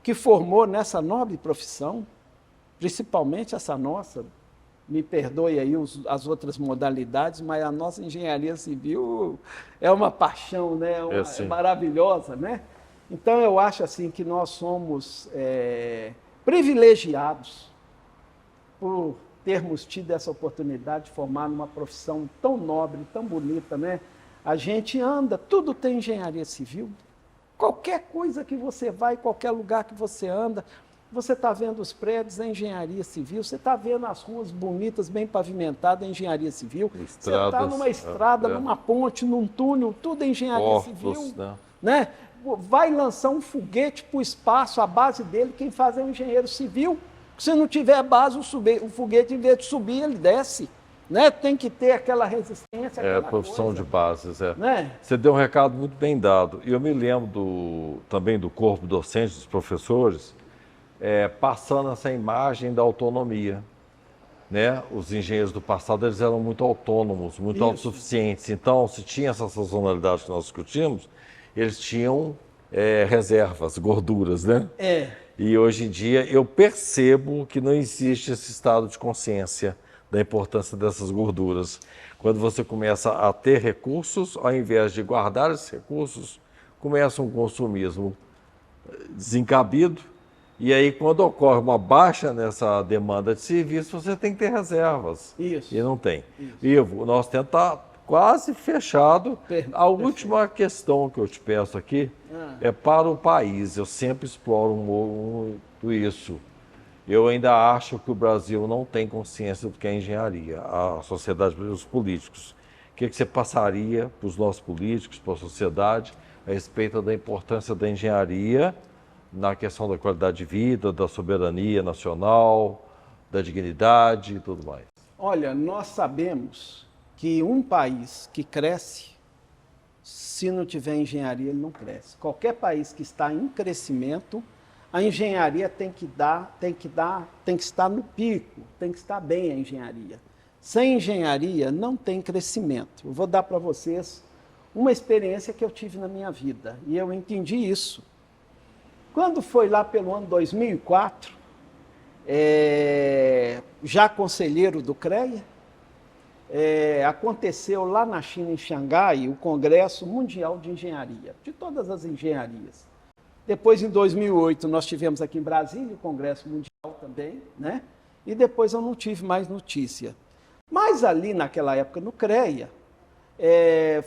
que formou nessa nobre profissão, principalmente essa nossa, me perdoe aí as outras modalidades, mas a nossa engenharia civil é uma paixão, né? É maravilhosa, né? Então eu acho assim que nós somos privilegiados por termos tido essa oportunidade de formar numa profissão tão nobre, tão bonita, né? A gente anda, tudo tem engenharia civil. Qualquer coisa que você vai, qualquer lugar que você anda, você está vendo os prédios, é engenharia civil, você está vendo as ruas bonitas, bem pavimentadas, é engenharia civil. Você está numa estrada, numa ponte, num túnel, tudo é engenharia civil. Né? Vai lançar um foguete para o espaço, a base dele, quem faz é um engenheiro civil. Se não tiver base, o foguete, em vez de subir, ele desce. Né? Tem que ter aquela resistência. Profissão de bases. Né? Você deu um recado muito bem dado. E eu me lembro também do corpo docente, dos professores, passando essa imagem da autonomia. Né? Os engenheiros do passado eles eram muito autônomos, muito autossuficientes. Então, se tinha essa sazonalidade que nós discutimos, eles tinham reservas, gorduras. Né? E hoje em dia eu percebo que não existe esse estado de consciência da importância dessas gorduras. Quando você começa a ter recursos, ao invés de guardar esses recursos, começa um consumismo desencabido, e aí quando ocorre uma baixa nessa demanda de serviço, você tem que ter reservas. Isso. E não tem. Ivo, o nosso tempo está quase fechado. A última questão que eu te peço aqui é para o país. Eu sempre exploro muito isso. Eu ainda acho que o Brasil não tem consciência do que é engenharia, a sociedade, os políticos. O que você passaria para os nossos políticos, para a sociedade, a respeito da importância da engenharia na questão da qualidade de vida, da soberania nacional, da dignidade e tudo mais? Olha, nós sabemos que um país que cresce, se não tiver engenharia, ele não cresce. Qualquer país que está em crescimento, a engenharia tem que estar no pico, tem que estar bem a engenharia. Sem engenharia não tem crescimento. Eu vou dar para vocês uma experiência que eu tive na minha vida, e eu entendi isso. Quando foi lá pelo ano 2004, já conselheiro do CREA, aconteceu lá na China, em Xangai, o Congresso Mundial de Engenharia, de todas as engenharias. Depois, em 2008, nós tivemos aqui em Brasília o Congresso Mundial também, né? E depois eu não tive mais notícia. Mas ali, naquela época, no CREA,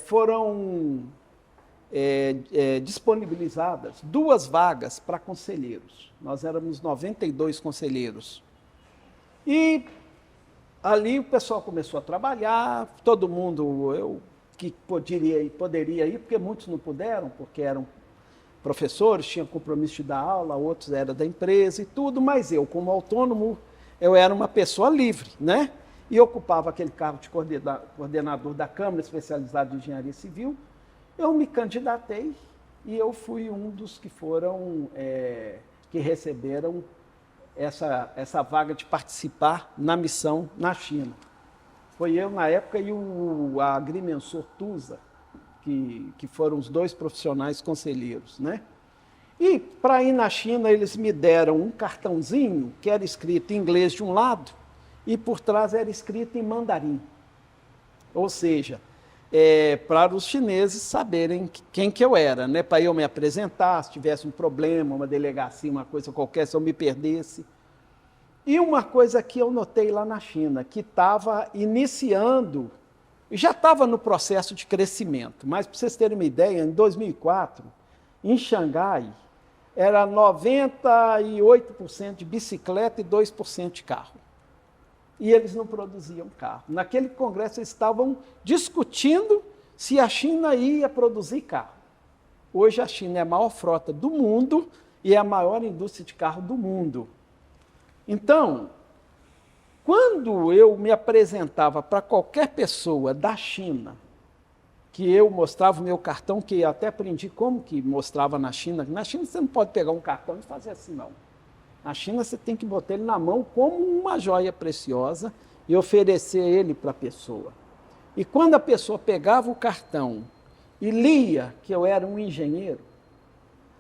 foram disponibilizadas 2 vagas para conselheiros. Nós éramos 92 conselheiros. E ali o pessoal começou a trabalhar, todo mundo que poderia ir, porque muitos não puderam, porque eram professores, tinham compromisso de dar aula, outros eram da empresa e tudo, mas eu, como autônomo, eu era uma pessoa livre, né? E ocupava aquele cargo de coordenador da Câmara Especializada de Engenharia Civil. Eu me candidatei e eu fui um dos que que receberam essa vaga de participar na missão na China. Foi eu, na época, e a agrimensor Tusa, que foram os 2 profissionais conselheiros, né? E para ir na China, eles me deram um cartãozinho que era escrito em inglês de um lado e por trás era escrito em mandarim. Ou seja, para os chineses saberem quem que eu era, né? Para eu me apresentar, se tivesse um problema, uma delegacia, uma coisa qualquer, se eu me perdesse. E uma coisa que eu notei lá na China, que estava iniciando, já estava no processo de crescimento, mas para vocês terem uma ideia, em 2004, Em Xangai, era 98% de bicicleta e 2% de carro. E eles não produziam carro. Naquele congresso, eles estavam discutindo se a China ia produzir carro. Hoje, a China é a maior frota do mundo e é a maior indústria de carro do mundo. Então, quando eu me apresentava para qualquer pessoa da China, que eu mostrava o meu cartão, que eu até aprendi como que mostrava na China. Na China você não pode pegar um cartão e fazer assim, não. Na China você tem que botar ele na mão como uma joia preciosa e oferecer ele para a pessoa. E quando a pessoa pegava o cartão e lia que eu era um engenheiro,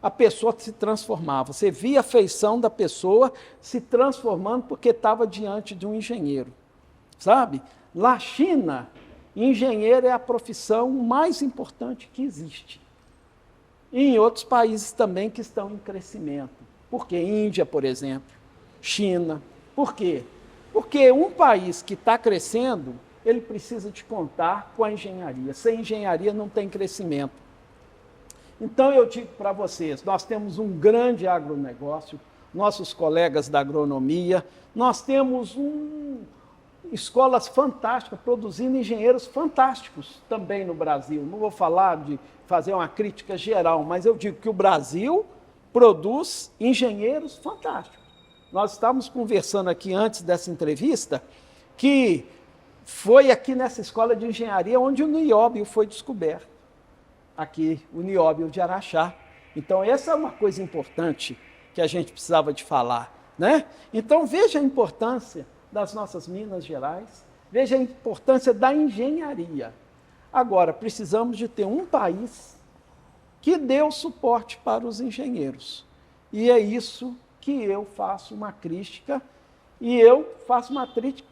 a pessoa se transformava. Você via a feição da pessoa se transformando porque estava diante de um engenheiro. Sabe? Na China, engenheiro é a profissão mais importante que existe. E em outros países também que estão em crescimento. Por quê? Índia, por exemplo, China. Por quê? Porque um país que está crescendo, ele precisa de contar com a engenharia. Sem engenharia não tem crescimento. Então eu digo para vocês, nós temos um grande agronegócio, nossos colegas da agronomia, nós temos escolas fantásticas, produzindo engenheiros fantásticos também no Brasil. Não vou falar de fazer uma crítica geral, mas eu digo que o Brasil produz engenheiros fantásticos. Nós estávamos conversando aqui antes dessa entrevista, que foi aqui nessa escola de engenharia onde o nióbio foi descoberto. Aqui, o nióbio de Araxá. Então, essa é uma coisa importante que a gente precisava de falar, né? Então, veja a importância das nossas Minas Gerais, veja a importância da engenharia. Agora, precisamos de ter um país que dê o suporte para os engenheiros. E é isso que eu faço uma crítica, e eu faço uma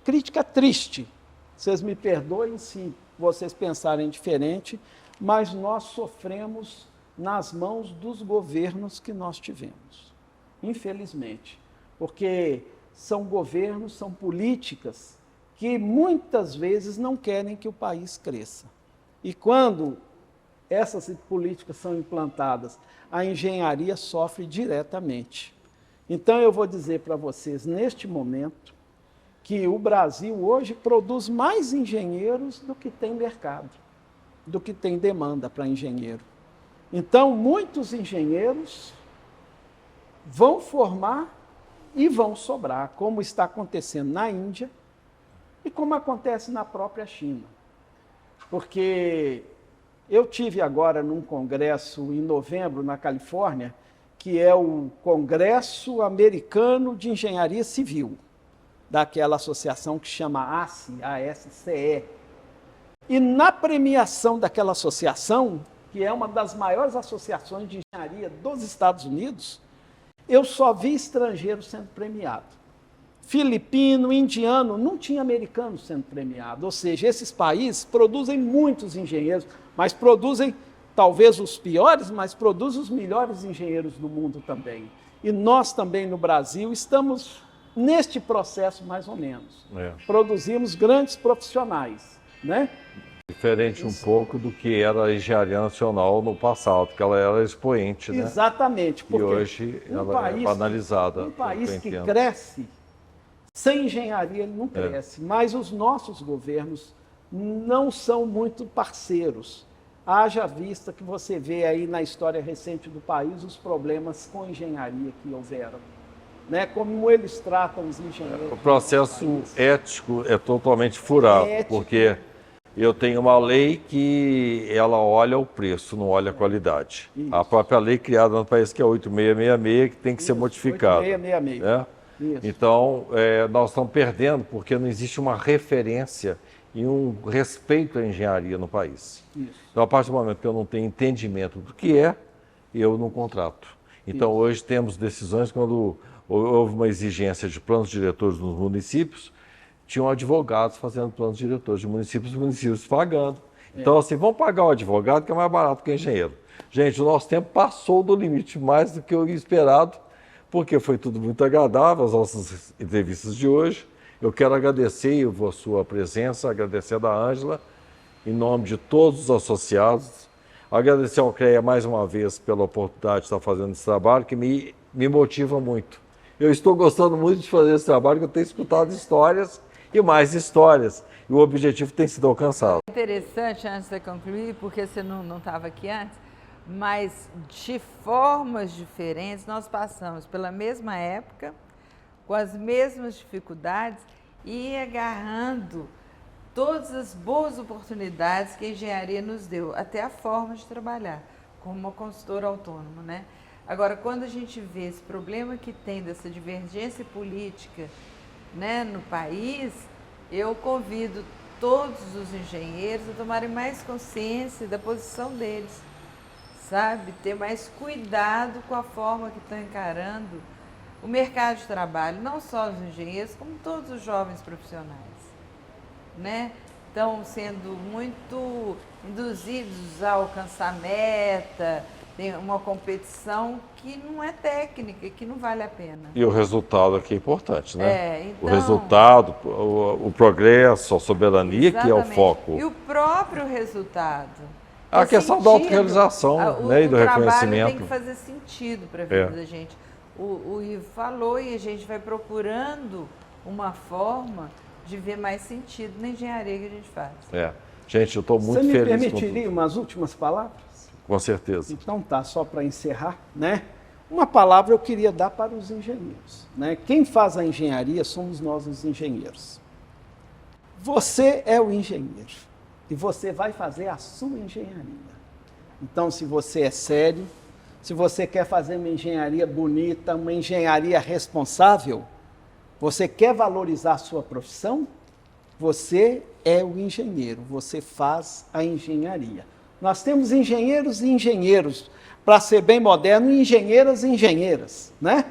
crítica triste. Vocês me perdoem se vocês pensarem diferente, mas nós sofremos nas mãos dos governos que nós tivemos, infelizmente, porque são governos, são políticas que muitas vezes não querem que o país cresça. E quando essas políticas são implantadas, a engenharia sofre diretamente. Então eu vou dizer para vocês, neste momento, que o Brasil hoje produz mais engenheiros do que tem mercado, do que tem demanda para engenheiro. Então, muitos engenheiros vão formar e vão sobrar, como está acontecendo na Índia e como acontece na própria China. Porque eu tive agora num congresso em novembro na Califórnia, que é o Congresso Americano de Engenharia Civil, daquela associação que chama ASCE. E na premiação daquela associação, que é uma das maiores associações de engenharia dos Estados Unidos, eu só vi estrangeiros sendo premiado. Filipino, indiano, não tinha americano sendo premiado. Ou seja, esses países produzem muitos engenheiros, mas produzem talvez os piores, mas produzem os melhores engenheiros do mundo também. E nós também no Brasil estamos neste processo mais ou menos. Produzimos grandes profissionais, né? Diferente um pouco do que era a engenharia nacional no passado, porque ela era expoente, né? Exatamente. E hoje ela é banalizada. Um país que cresce, sem engenharia ele não cresce, mas os nossos governos não são muito parceiros. Haja vista que você vê aí na história recente do país os problemas com engenharia que houveram. Né? Como eles tratam os engenheiros. O processo ético é totalmente furado, porque eu tenho uma lei que ela olha o preço, não olha a qualidade. Isso. A própria lei criada no país, que é 8666, que tem que ser modificada. 8666. Né? Então, nós estamos perdendo, porque não existe uma referência e um respeito à engenharia no país. Isso. Então, a partir do momento que eu não tenho entendimento do que é, eu não contrato. Então, hoje temos decisões quando houve uma exigência de planos diretores nos municípios, tinham advogados fazendo planos diretores de municípios, os municípios pagando. Então, assim, vamos pagar o advogado, que é mais barato que o engenheiro. Gente, o nosso tempo passou do limite, mais do que eu esperado, porque foi tudo muito agradável, as nossas entrevistas de hoje. Eu quero agradecer a sua presença, agradecer a da Ângela, em nome de todos os associados, Agradecer ao CREA mais uma vez pela oportunidade de estar fazendo esse trabalho, que me motiva muito. Eu estou gostando muito de fazer esse trabalho, porque eu tenho escutado histórias e mais histórias. E o objetivo tem sido alcançado. Interessante, antes de concluir, porque você não estava aqui antes, mas de formas diferentes nós passamos pela mesma época, com as mesmas dificuldades e agarrando todas as boas oportunidades que a engenharia nos deu, até a forma de trabalhar, como uma consultora autônoma, né? Agora, quando a gente vê esse problema que tem dessa divergência política, né, no país, eu convido todos os engenheiros a tomarem mais consciência da posição deles, sabe? Ter mais cuidado com a forma que estão encarando o mercado de trabalho, não só os engenheiros, como todos os jovens profissionais, né? Estão sendo muito induzidos a alcançar meta, tem uma competição que não é técnica, que não vale a pena. E o resultado aqui é importante, né? Então, o resultado, o progresso, a soberania, que é o foco. E o próprio resultado. A questão da autorrealização, né, e do reconhecimento. O trabalho tem que fazer sentido para a vida da gente. O Ivo falou e a gente vai procurando uma forma de ver mais sentido na engenharia que a gente faz. Gente, eu estou muito feliz. Você me permitiria umas últimas palavras? Com certeza. Então tá, só para encerrar, né? Uma palavra eu queria dar para os engenheiros, né? Quem faz a engenharia somos nós os engenheiros. Você é o engenheiro e você vai fazer a sua engenharia. Então, se você é sério, se você quer fazer uma engenharia bonita, uma engenharia responsável, você quer valorizar a sua profissão, você é o engenheiro, você faz a engenharia. Nós temos engenheiros e engenheiros, para ser bem moderno, engenheiras e engenheiras, né?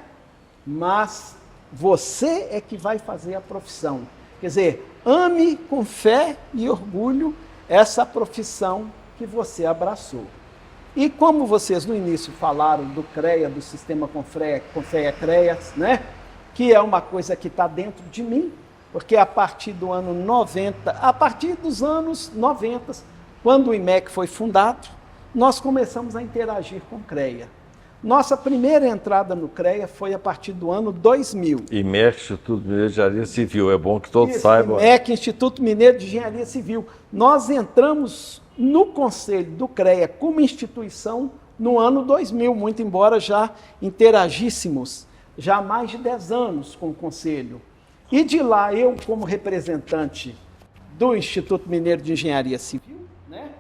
Mas você é que vai fazer a profissão. Quer dizer, ame com fé e orgulho essa profissão que você abraçou. E como vocês no início falaram do CREA, do sistema Confea-CREAS, né? Que é uma coisa que está dentro de mim, porque a partir do ano 90, a partir dos anos 90, quando o IMEC foi fundado, nós começamos a interagir com o CREA. Nossa primeira entrada no CREA foi a partir do ano 2000. IMEC, Instituto Mineiro de Engenharia Civil, é bom que todos saibam. IMEC, Instituto Mineiro de Engenharia Civil. Nós entramos no Conselho do CREA como instituição no ano 2000, muito embora já interagíssemos já há mais de 10 anos com o Conselho. E de lá, eu como representante do Instituto Mineiro de Engenharia Civil, né,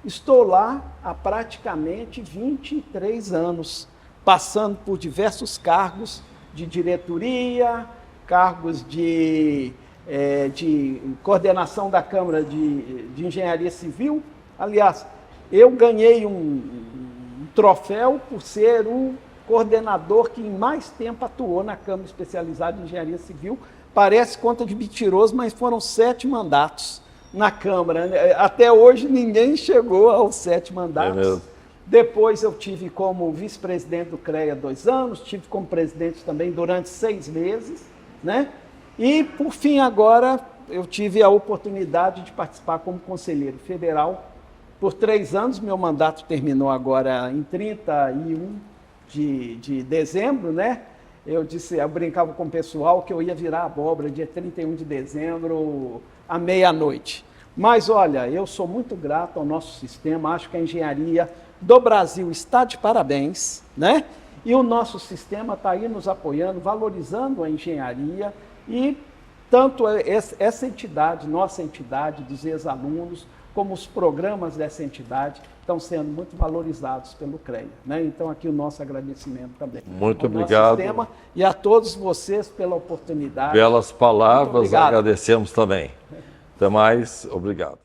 estou lá há praticamente 23 anos, passando por diversos cargos de diretoria, cargos de coordenação da Câmara de Engenharia Civil. Aliás, eu ganhei um troféu por ser o coordenador que em mais tempo atuou na Câmara Especializada de Engenharia Civil. Parece conta de mentiroso, mas foram 7 mandatos na Câmara. Até hoje ninguém chegou aos 7 mandatos. É mesmo. Depois eu tive como vice-presidente do CREA 2 anos, tive como presidente também durante 6 meses, né? E, por fim, agora eu tive a oportunidade de participar como conselheiro federal por 3 anos. Meu mandato terminou agora em 31 de dezembro, né? Eu brincava com o pessoal que eu ia virar abóbora dia 31 de dezembro à meia-noite. Mas, olha, eu sou muito grato ao nosso sistema, acho que a engenharia do Brasil está de parabéns, né? E o nosso sistema está aí nos apoiando, valorizando a engenharia e tanto essa entidade, nossa entidade, dos ex-alunos, como os programas dessa entidade estão sendo muito valorizados pelo CREA, né? Então, aqui o nosso agradecimento também. Muito obrigado. Sistema, e a todos vocês pela oportunidade. Pelas palavras, agradecemos também. Até mais, obrigado.